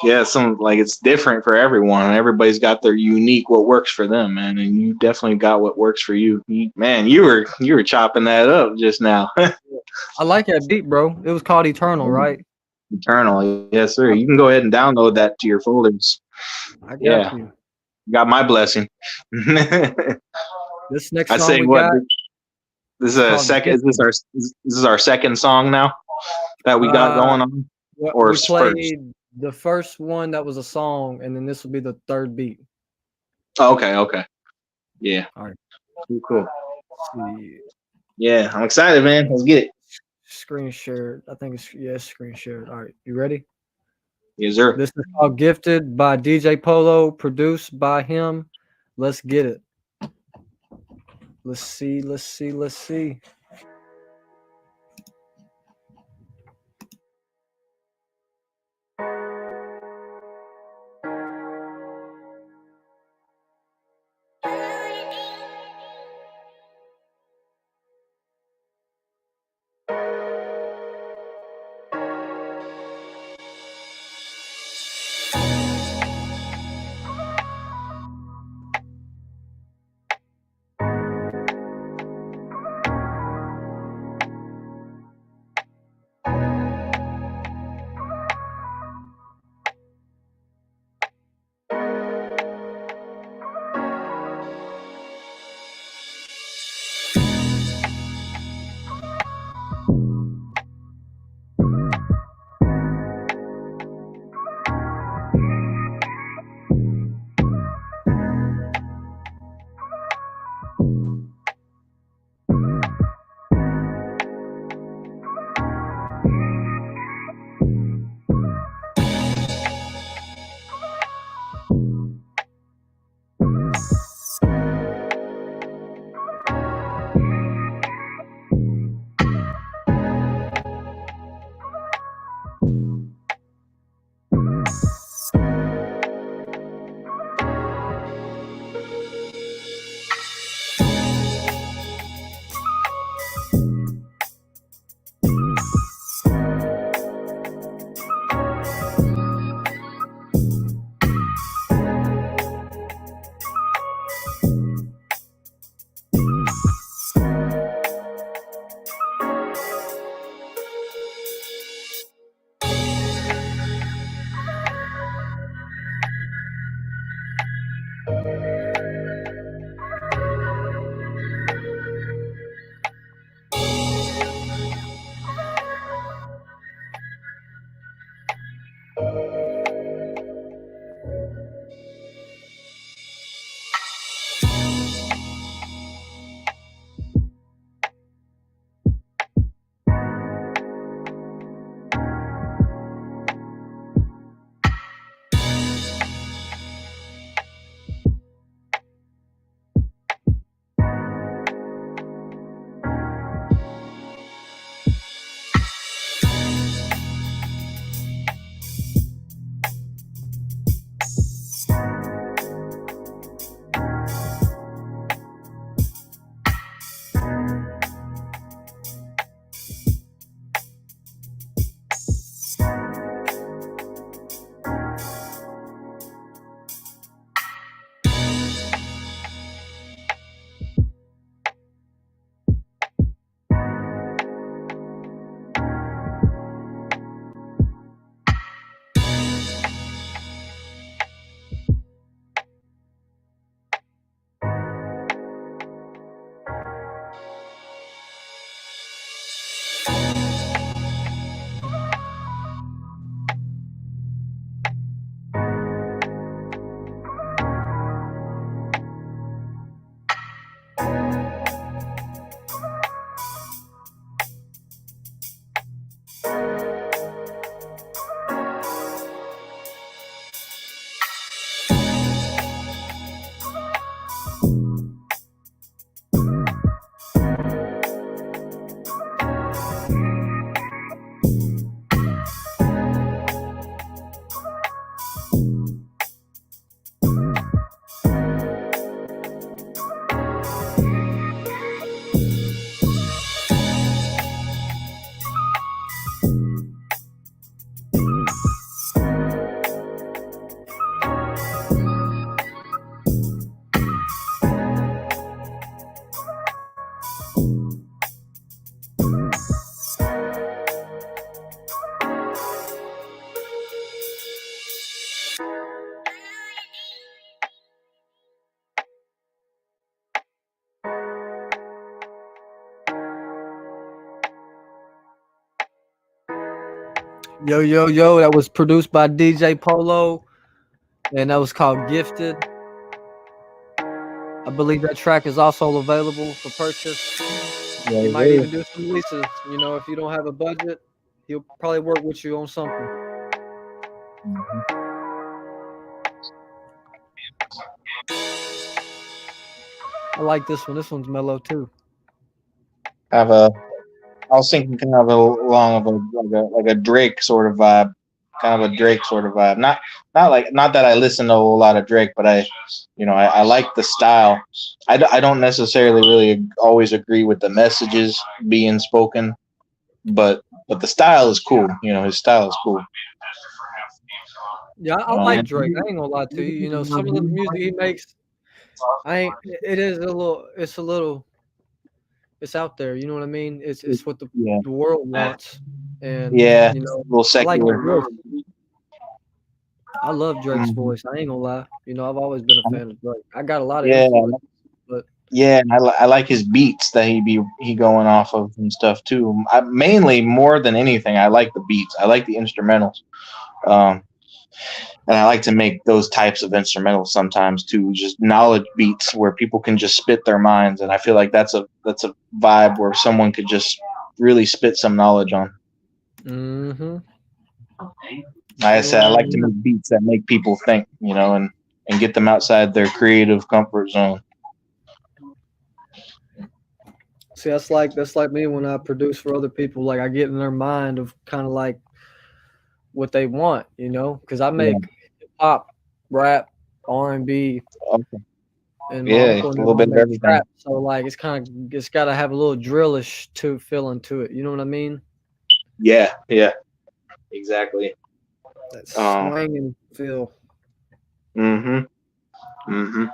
yeah. Some like it's different for everyone, and everybody's got their unique what works for them, man. And you definitely got what works for you. Man, you were chopping that up just now. I like that beat, bro. It was called Eternal, right? Eternal, yes, sir. You can go ahead and download that to your folders. I got Yeah, you. got my blessing. This next I song say we what got this is is a called second. Gifted. This is our second song now that we got Uh, going on, or we first. played the first one that was a song, and then this will be the third beat. Oh, okay, okay, yeah, All right. cool. Let's see. Yeah, I'm excited, man. Let's get it. Screen shared. I think it's screen shared. All right. You ready? Yes, sir. This is called Gifted by DJ Polo, produced by him. Let's get it. Let's see. Let's see. Let's see. Yo, yo, yo. That was produced by DJ Polo, and that was called Gifted. I believe that track is also available for purchase. Yeah, He might yeah. even do some releases. You know, if you don't have a budget, he'll probably work with you on something. I like this one. This one's mellow too. Have a. I was thinking kind of along of like a Drake sort of vibe, kind of a Drake sort of vibe. Not that I listen to a whole lot of Drake, but I like the style. I don't necessarily really always agree with the messages being spoken, but the style is cool. You know, his style is cool. Yeah, I like Drake. I ain't gonna lie to you. You know, some of the music he makes, I ain't. It is a little. It's a little. It's out there. You know what I mean? It's what the Yeah, world wants, and yeah, you a know, little I like his secular. voice. I love Drake's Mhm. voice. I ain't gonna lie. You know, I've always been a fan of Drake. I got a lot of Yeah, influence, but yeah, and I like his beats that he going off of and stuff too. Mainly, more than anything, I like the beats. I like the instrumentals, um, and I like to make those types of instrumentals sometimes too. Just knowledge beats where people can just spit their minds, and I feel like that's a vibe where someone could just really spit some knowledge on. mm-hmm. Like I said, I like to Yeah. make beats that make people think, you know, and get them outside their creative comfort zone. See, that's like me when I produce for other people. Like I get in their mind of kind of like what they want, you know, because I Yeah. make hip hop, rap, R&B, Okay. and my Yeah, uncle a and little them all bit of make everything. trap. So like it's got to have a little drillish to feeling to it. You know what I mean? Yeah, exactly. That swinging feel. Mm-hmm.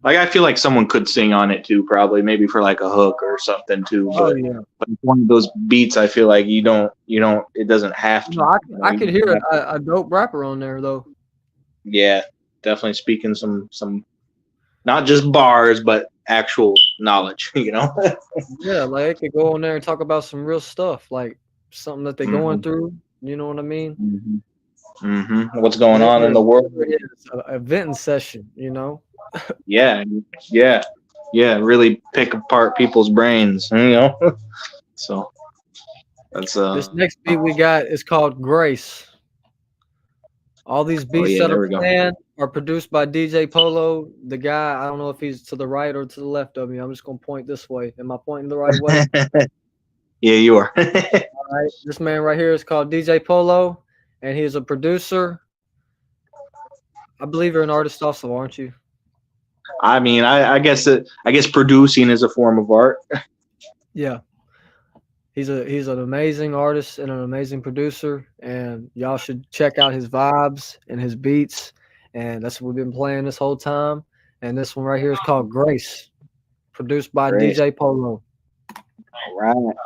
Like I feel like someone could sing on it too, probably maybe for like a hook or something too. Oh But yeah. it's one of those beats I feel like you don't. It doesn't have to. No, I, You know, I you could don't hear have to. a dope rapper on there though. Yeah, definitely speaking some not just bars but actual knowledge. You know. Yeah, like they could go on there and talk about some real stuff, like something that they're going through. You know what I mean? What's going on in the world? It's a venting session, you know. Yeah, really pick apart people's brains, you know. So that's This next beat we got is called Grace. All these beats that there are we go. playing are produced by DJ Polo. The guy, I don't know if he's to the right or to the left of me. I'm just gonna point this way. Am I pointing the right way? Yeah, you are. All right. This man right here is called DJ Polo, and he is a producer. I believe you're an artist also, aren't you? I mean, I guess producing is a form of art. Yeah. He's an amazing artist and an amazing producer, and y'all should check out his vibes and his beats. And that's what we've been playing this whole time. And this one right here is called Grace, produced by Great. DJ Polo. All right.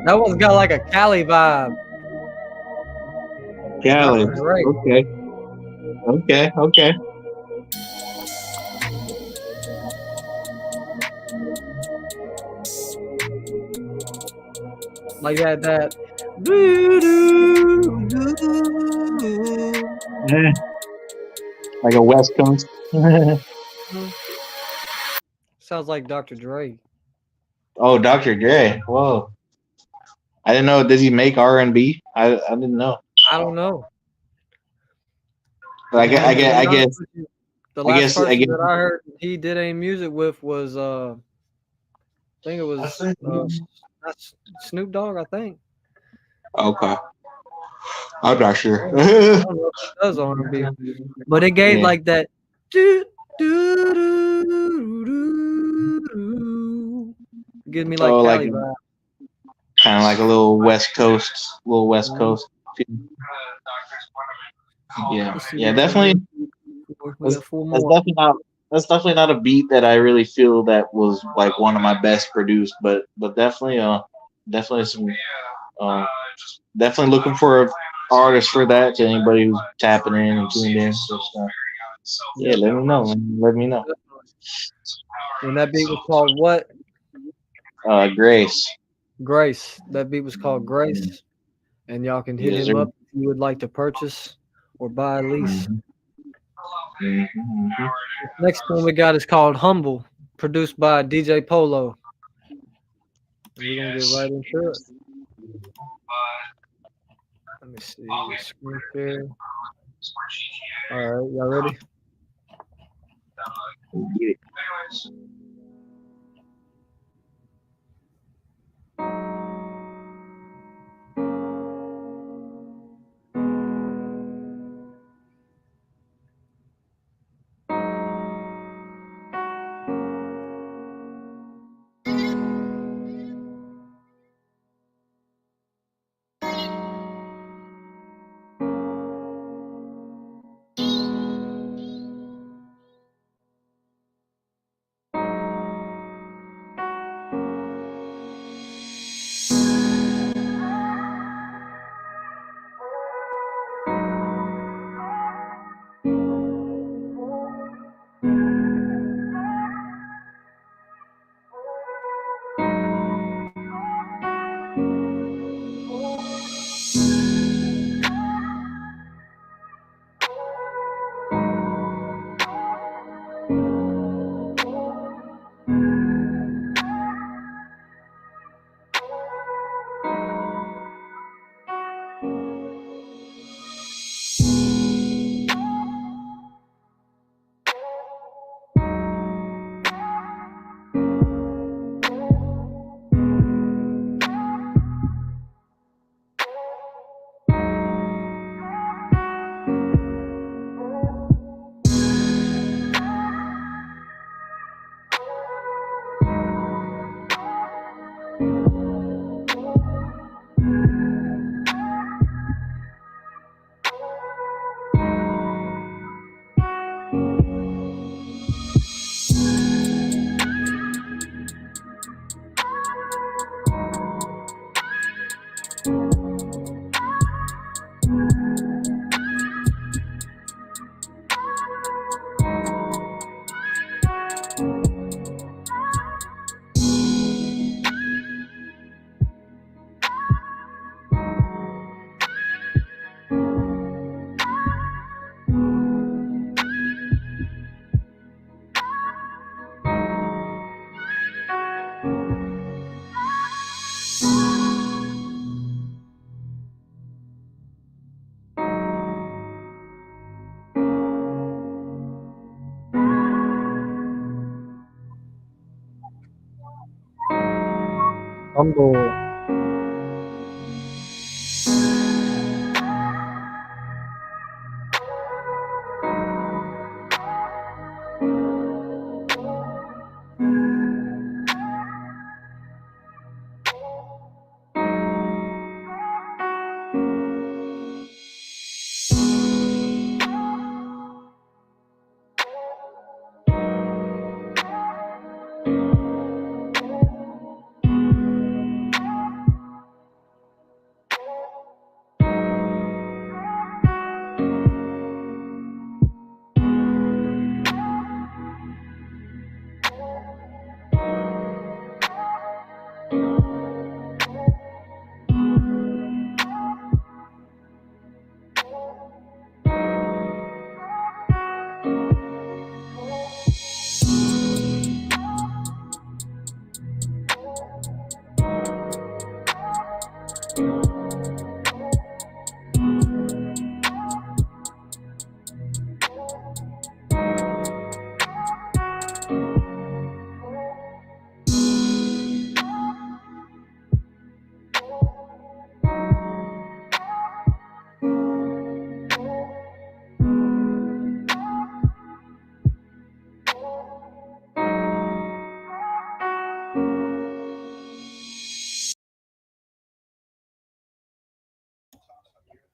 That one's got like a Cali vibe. Cali. Dr. Dre. Okay. Okay. Okay. Like that. Doo-doo-doo. Yeah. Like a West Coast. Sounds like Dr. Dre. Oh, Dr. Dre. Whoa. I didn't know. Does he make R&B? I didn't know. I don't know. But I To be honest guess. with you, the I last guess. person that I heard he did any music with was I think it was that's Snoop Dogg, I think. Okay. I'm not sure. I don't know if he does R&B, but it gave Yeah. like that. Doo, doo, doo, doo, doo. Give me like Oh, like Cali vibe. kind of like a little West Coast Mhm. Coast. Yeah. Let's see Yeah. what we Definitely. got. We got four That's more. definitely not. That's definitely not a beat that I really feel that was like one of my best produced, but definitely definitely some definitely looking for an artist for that. To anybody who's tapping in and tuning in, yeah, let me know. Let me know. And that beat was called what? Grace. Grace. That beat was called Grace. And y'all can hit Yes, him sir. up if you would like to purchase or buy a lease. Next one we got is called Humble, produced by DJ Polo. We're gonna get right into it. Let me see. Screen share. All right, y'all ready? Yeah. Humble.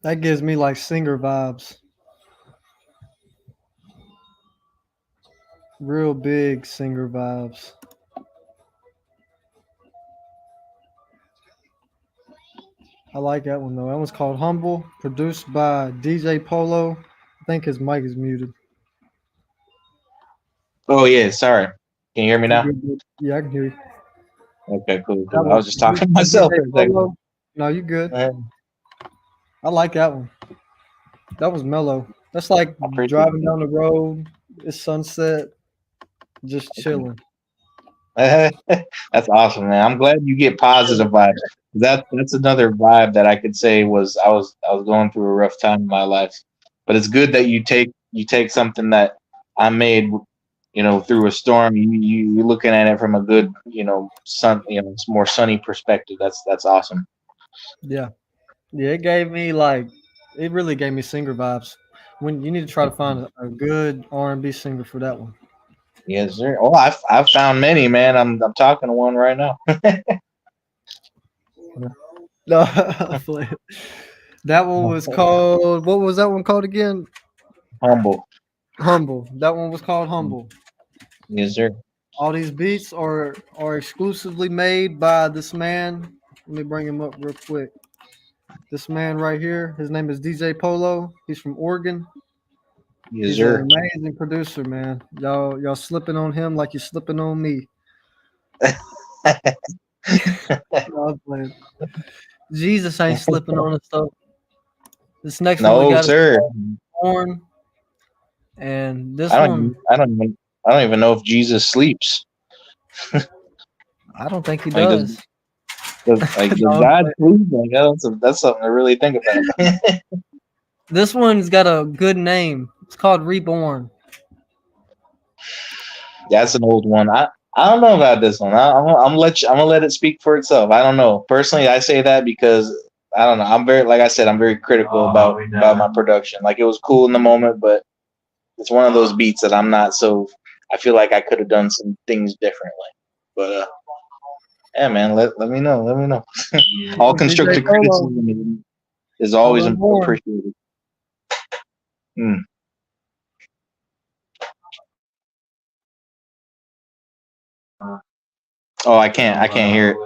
That gives me like singer vibes. Real big singer vibes. I like that one though. That one's called Humble, produced by DJ Polo. I think his mic is muted. Oh yeah, sorry. Can you hear me now? Yeah, I can hear you. Okay, cool. That I one, was just talking to myself for a DJ second. Polo. No, you good. I like that one. That was mellow. That's like I appreciate driving down the road. It's sunset, just chilling. That's awesome, man. I'm glad you get positive vibes. That's another vibe that I could say was I was going through a rough time in my life, but it's good that you take something that I made, through a storm. You're looking at it from a good, more sunny perspective. That's awesome. Yeah. Yeah, it really gave me singer vibes. When you need to try to find a good R&B singer for that one. Yes, sir. Oh, I've found many, man. I'm talking to one right now. No, that one was called. What was that one called again? Humble. Humble. That one was called Humble. Yes, sir. All these beats are exclusively made by this man. Let me bring him up real quick. This man right here. His name is DJ Polo. He's from Oregon. Yes, He's sir. an amazing producer, man. Y'all slipping on him like you're slipping on me. No, I'm playing. Jesus ain't slipping on us though. This next one we No, got is sir. Born, and this I one don't. I don't even know if Jesus sleeps. I don't think he Like does. does No, I'm God playing. sleep? Like that's something to really think about. This one's got a good name. It's called Reborn. That's an old one. I don't know about this one. I'm gonna let it speak for itself. I don't know. Personally, I say that because I don't know. Like I said, I'm very critical about my production. Like it was cool in the moment, but it's one of those beats that I'm not so. I feel like I could have done some things differently. But yeah, man, let me know. Let me know. All DJ constructive Polo. criticism is Call always him Born. appreciated. Mm. Oh, I can't hear it.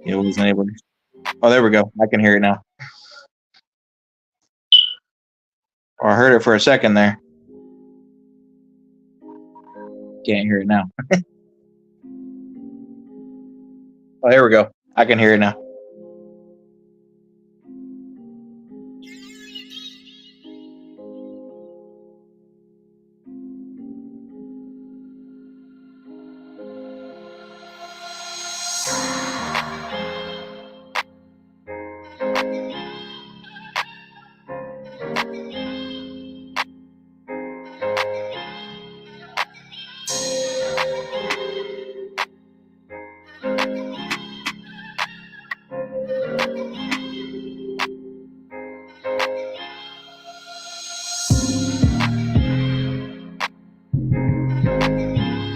It wasn't able to. Oh, there we go. I can hear it now. Or I heard it for a second there. Can't hear it now. Oh, here we go. I can hear it now.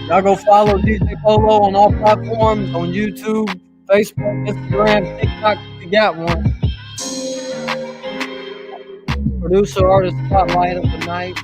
Y'all go follow DJ Polo on all platforms, on YouTube, Facebook, Instagram, TikTok, if you got one. Producer, artist, spotlight of the night.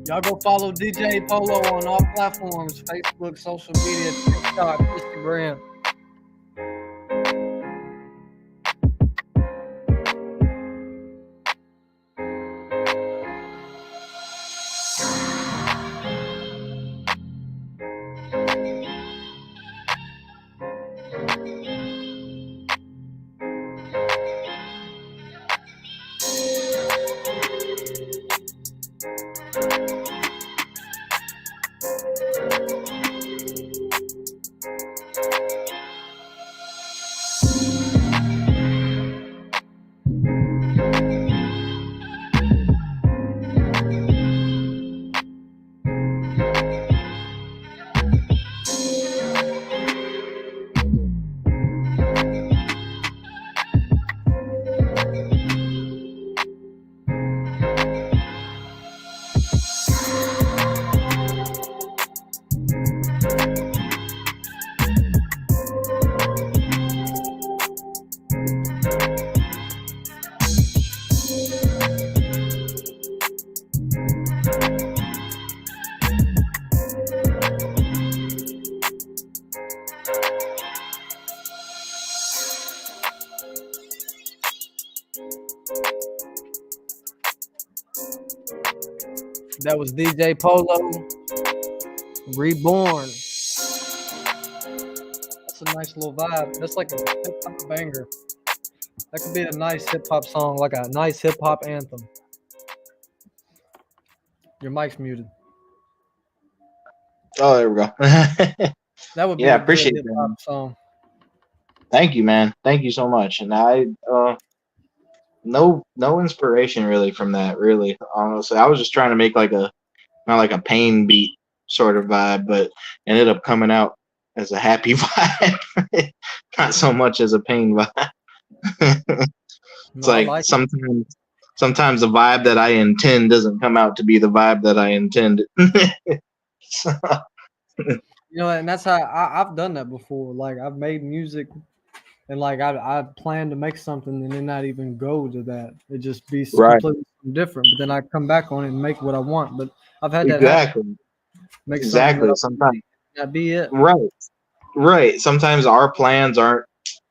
Y'all go follow DJ Polo on all platforms, Facebook, social media, TikTok, Instagram. That was DJ Polo, Reborn. That's a nice little vibe. That's like a hip-hop banger. That could be a nice hip-hop song, like a nice hip-hop anthem. Your mic's muted. Oh, there we go. That would be Yeah, a good appreciate hip-hop that. song. Thank you, man. Thank you so much. And I no inspiration really from that, really, honestly. I was just trying to make like a not like a pain beat sort of vibe, but ended up coming out as a happy vibe. Not so much as a pain vibe. It's No, I like like it. sometimes the vibe that I intend doesn't come out to be the vibe that I intended. So, You know, and that's how I've done that before. Like I've made music, and like I plan to make something, and then not even go to that. It just be right. completely different. But then I come back on it and make what I want. But I've had that happen. Exactly. Make Exactly. something Sometimes that be it. right. Sometimes our plans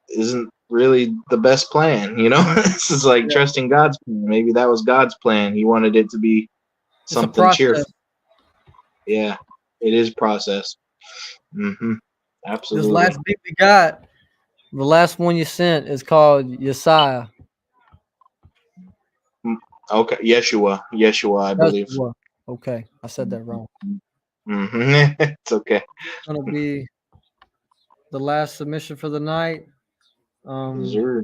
isn't really the best plan, you know? This is like Yeah. trusting God's plan. Maybe that was God's plan. He wanted it to be It's a something process. cheerful. Yeah, it is process. This Absolutely. last beat we got, the last one you sent is called Yesiah. Okay, Yeshua, I believe. Joshua. Okay, I said that wrong. It's okay. It's gonna be the last submission for the night. Sure.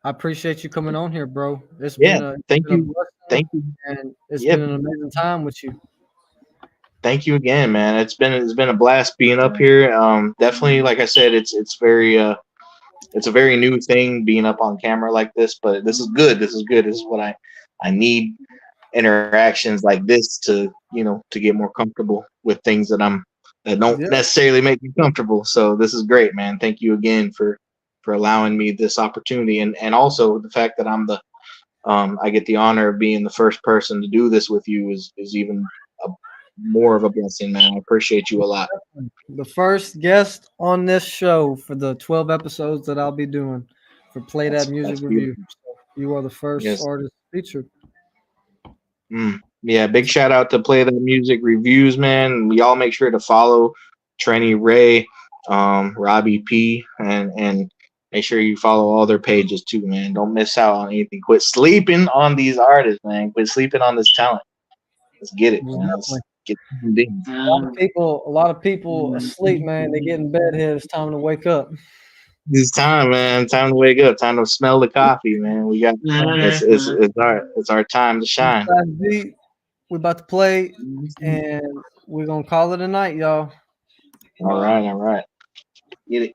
I appreciate you coming on here, bro. It's Yeah, been thank a you. blessing, Thank you. and it's Yeah. been an amazing time with you. Thank you again, man. It's been a blast being up here. Definitely, like I said, it's a very new thing being up on camera like this, but this is good. This is good. This is what I need interactions like this to, you know, to get more comfortable with things that don't necessarily make me comfortable. So this is great, man. Thank you again for allowing me this opportunity, and also the fact that I get the honor of being the first person to do this with you is even a, more of a blessing, man. I appreciate you a lot. The first guest on this show for the 12 episodes that I'll be doing for Play That Music That's Review. beautiful. So you are the first Yes. artist featured. Yeah, big shout out to Play That Music Reviews, man. Y'all make sure to follow TrennyyRayy, Robbie P, and make sure you follow all their pages too, man. Don't miss out on anything. Quit sleeping on these artists, man. Quit sleeping on this talent. Let's get it, man. Let's get it. A lot of people asleep, man. They get in bed here. It's time to wake up. It's time, man. Time to wake up. Time to smell the coffee, man. We got it's our time to shine. We're about to play, and we're gonna call it a night, y'all. All right. Get it.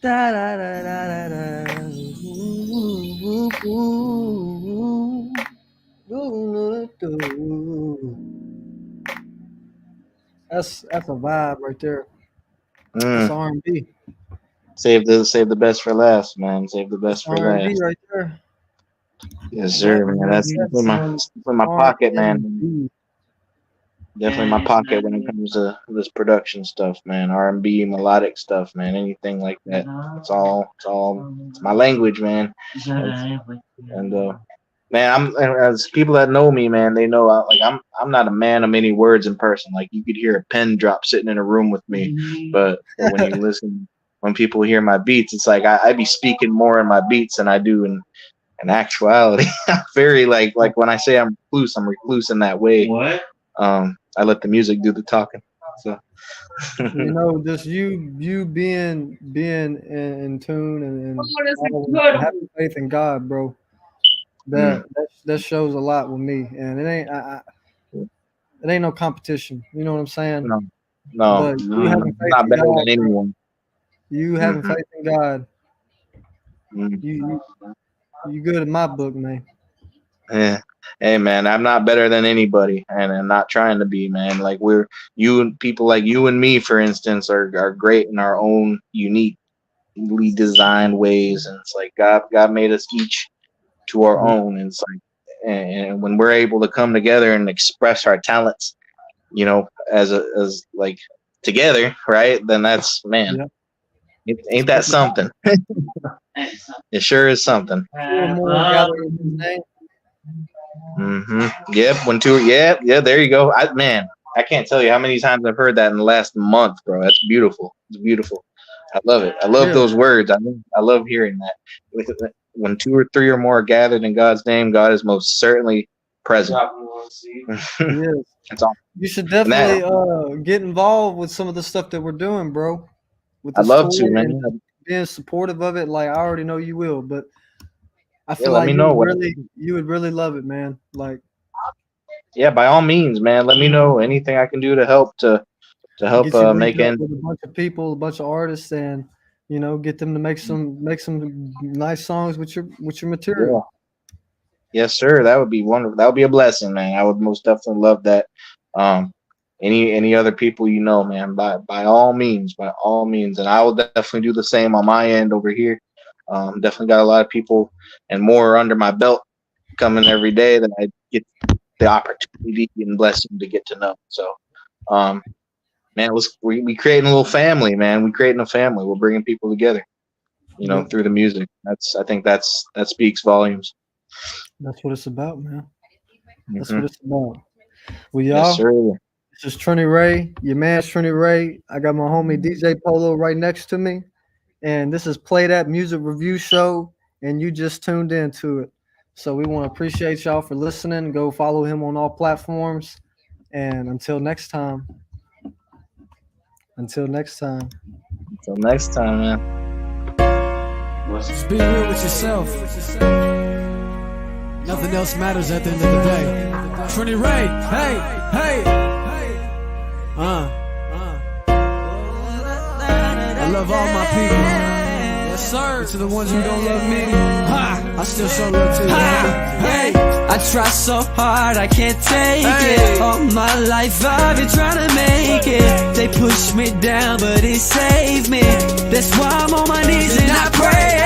Da, da, da, da, da, da. Ooh, ooh, ooh, ooh, ooh. That's a vibe right there. That's Mm. R&B. Save the best for last, man. Save the That's best for R&B last. right there. Yes, I sir, like man. it. That's That's definitely my pocket, man. R&B. Definitely my pocket when it comes to this production stuff, man. R&B, melodic stuff, man. Anything like that. It's my language, man. And man, as people that know me, man, they know I'm not a man of many words in person. Like you could hear a pin drop sitting in a room with me, but when you listen, when people hear my beats, it's like I be speaking more in my beats than I do in actuality. I'm very like when I say I'm recluse in that way. What? I let the music do the talking. So You know, just you being in tune and always having faith in God, bro. That shows a lot with me, and it ain't no competition. You know what I'm saying? no, But you having I'm faith not in better God, than anyone. you having Mhm. faith in God, Mhm. you good in my book, man. Yeah. Hey man, I'm not better than anybody, and I'm not trying to be, man. Like people like you and me, for instance, are great in our own uniquely designed ways, and it's like God made us each to our own, and it's like, and when we're able to come together and express our talents, you know, as like together, right? Then that's, man, Yeah. ain't that something? It sure is something. Two or more gather in His name. Yep. When two. Yeah. Yeah. There you go. I can't tell you how many times I've heard that in the last month, bro. That's beautiful. It's beautiful. I love it. I love Yeah. those words. I love hearing that. When two or three or more are gathered in God's name, God is most certainly present. Yes. That's all. You should And that definitely get involved with some of the stuff that we're doing, bro. With I'd this love tour to, and man. just being supportive of it. Like I already know you will, but I Yeah, feel let like me know. you would really love it, man. Like Yeah, by all means, man. Let me know anything I can do to help get you make linked up ends. with a bunch of people, a bunch of artists, and get them to make some nice songs with your Yeah. material. Yes, sir. That would be wonderful. That would be a blessing, man. I would most definitely love that. Um, any other people man, by all means, and I will definitely do the same on my end over here. Definitely got a lot of people and more under my belt coming every day that I get the opportunity and blessing to get to know. So, man, we creating a little family, man. We creating a family. We're bringing people together, Yep. through the music. I think that speaks volumes. That's what it's about, man. That's Mm-hmm. what it's about. Well, Yes, y'all, sir. this is TrennyyRayy, your man TrennyyRayy. I got my homie DJ Polo right next to me, and this is Play That Music Review Show, and you just tuned into it. So we want to appreciate y'all for listening. Go follow him on all platforms, and until next time. Until next time, man. Just be real with yourself. Nothing else matters at the end of the day. TrennyyRayy, hey. I love all my people. Yes, sir. To the ones who don't love me, I still show love to you. Hey, I try so hard, I can't take it. All my life I've been trying to make it. They push me down, but it saved me. That's why I'm on my knees and I pray.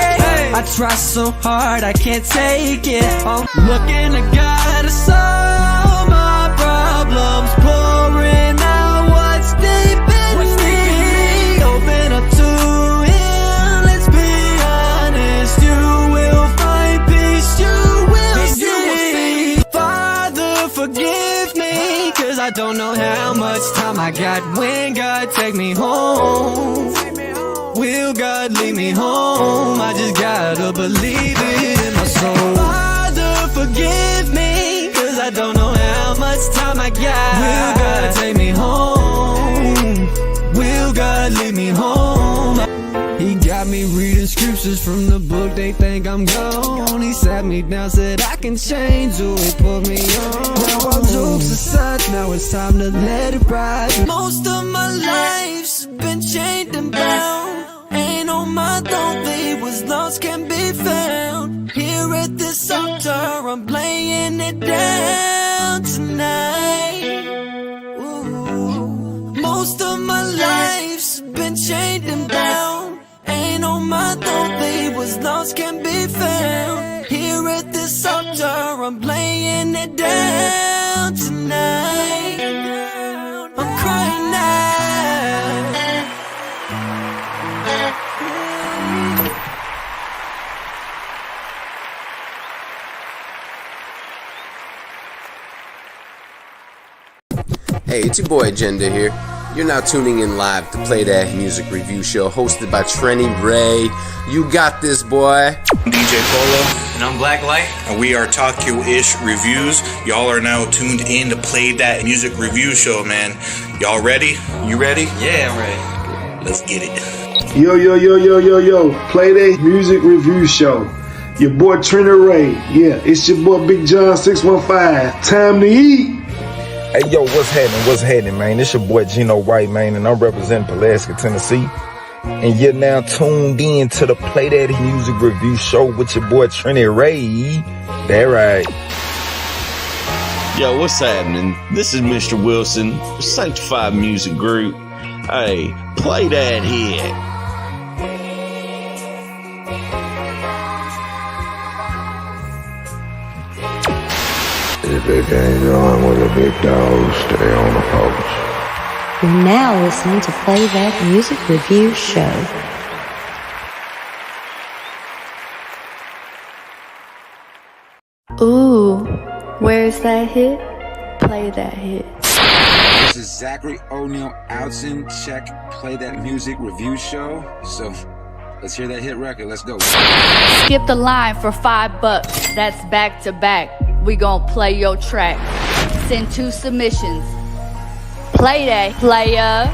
I try so hard, I can't take it. I'm looking to God to solve my problems, pouring out what's deep in me. Open up to Him, let's be honest. You will find peace, you will see. Father, forgive me, 'cause I don't know how much time I got when God take me home. Will God lead me home? I just gotta believe it in my soul. Father, forgive me, 'cause I don't know how much time I got. Will God take me home? Will God lead me home? He got me reading scriptures from the book, they think I'm gone. He sat me down, said I can change who He put me on. Now all jokes aside, now it's time to let it ride. Most of my life's been chained and bound, ain't on my lost can be found. Here at this altar, I'm laying it down tonight. Ooh. Most of my life's been chained and bound. Ain't on my throne, was lost can be found. Here at this altar, I'm laying it down tonight. I'm crying now. Hey, it's your boy Agenda here. You're now tuning in live to Play That Music Review Show, hosted by TrennyyRayy. You got this, boy. I'm DJ Polo. And I'm Blacklight. And we are Tokyo-ish Reviews. Y'all are now tuned in to Play That Music Review Show, man. Y'all ready? You ready? Yeah, I'm ready. Let's get it. Yo. Play That Music Review Show. Your boy TrennyyRayy. Yeah, it's your boy Big John 615. Time to eat. Hey, yo, what's happening, man? It's your boy Gino White, man, and I'm representing Pulaski, Tennessee. And you're now tuned in to the Play That Music Review Show with your boy TrennyyRayy. That right. Yo, what's happening? This is Mr. Wilson, Sanctified Music Group. Hey, play that hit. If they can't join with the big dogs, stay on the post. You're now listening to Play That Music Review Show. Ooh, where's that hit? Play that hit. This is Zachary O'Neal Outson. Check Play That Music Review Show. So let's hear that hit record. Let's go. Skip the line for $5. That's back to back. We gon' play your track. Send 2 submissions. Play that, player.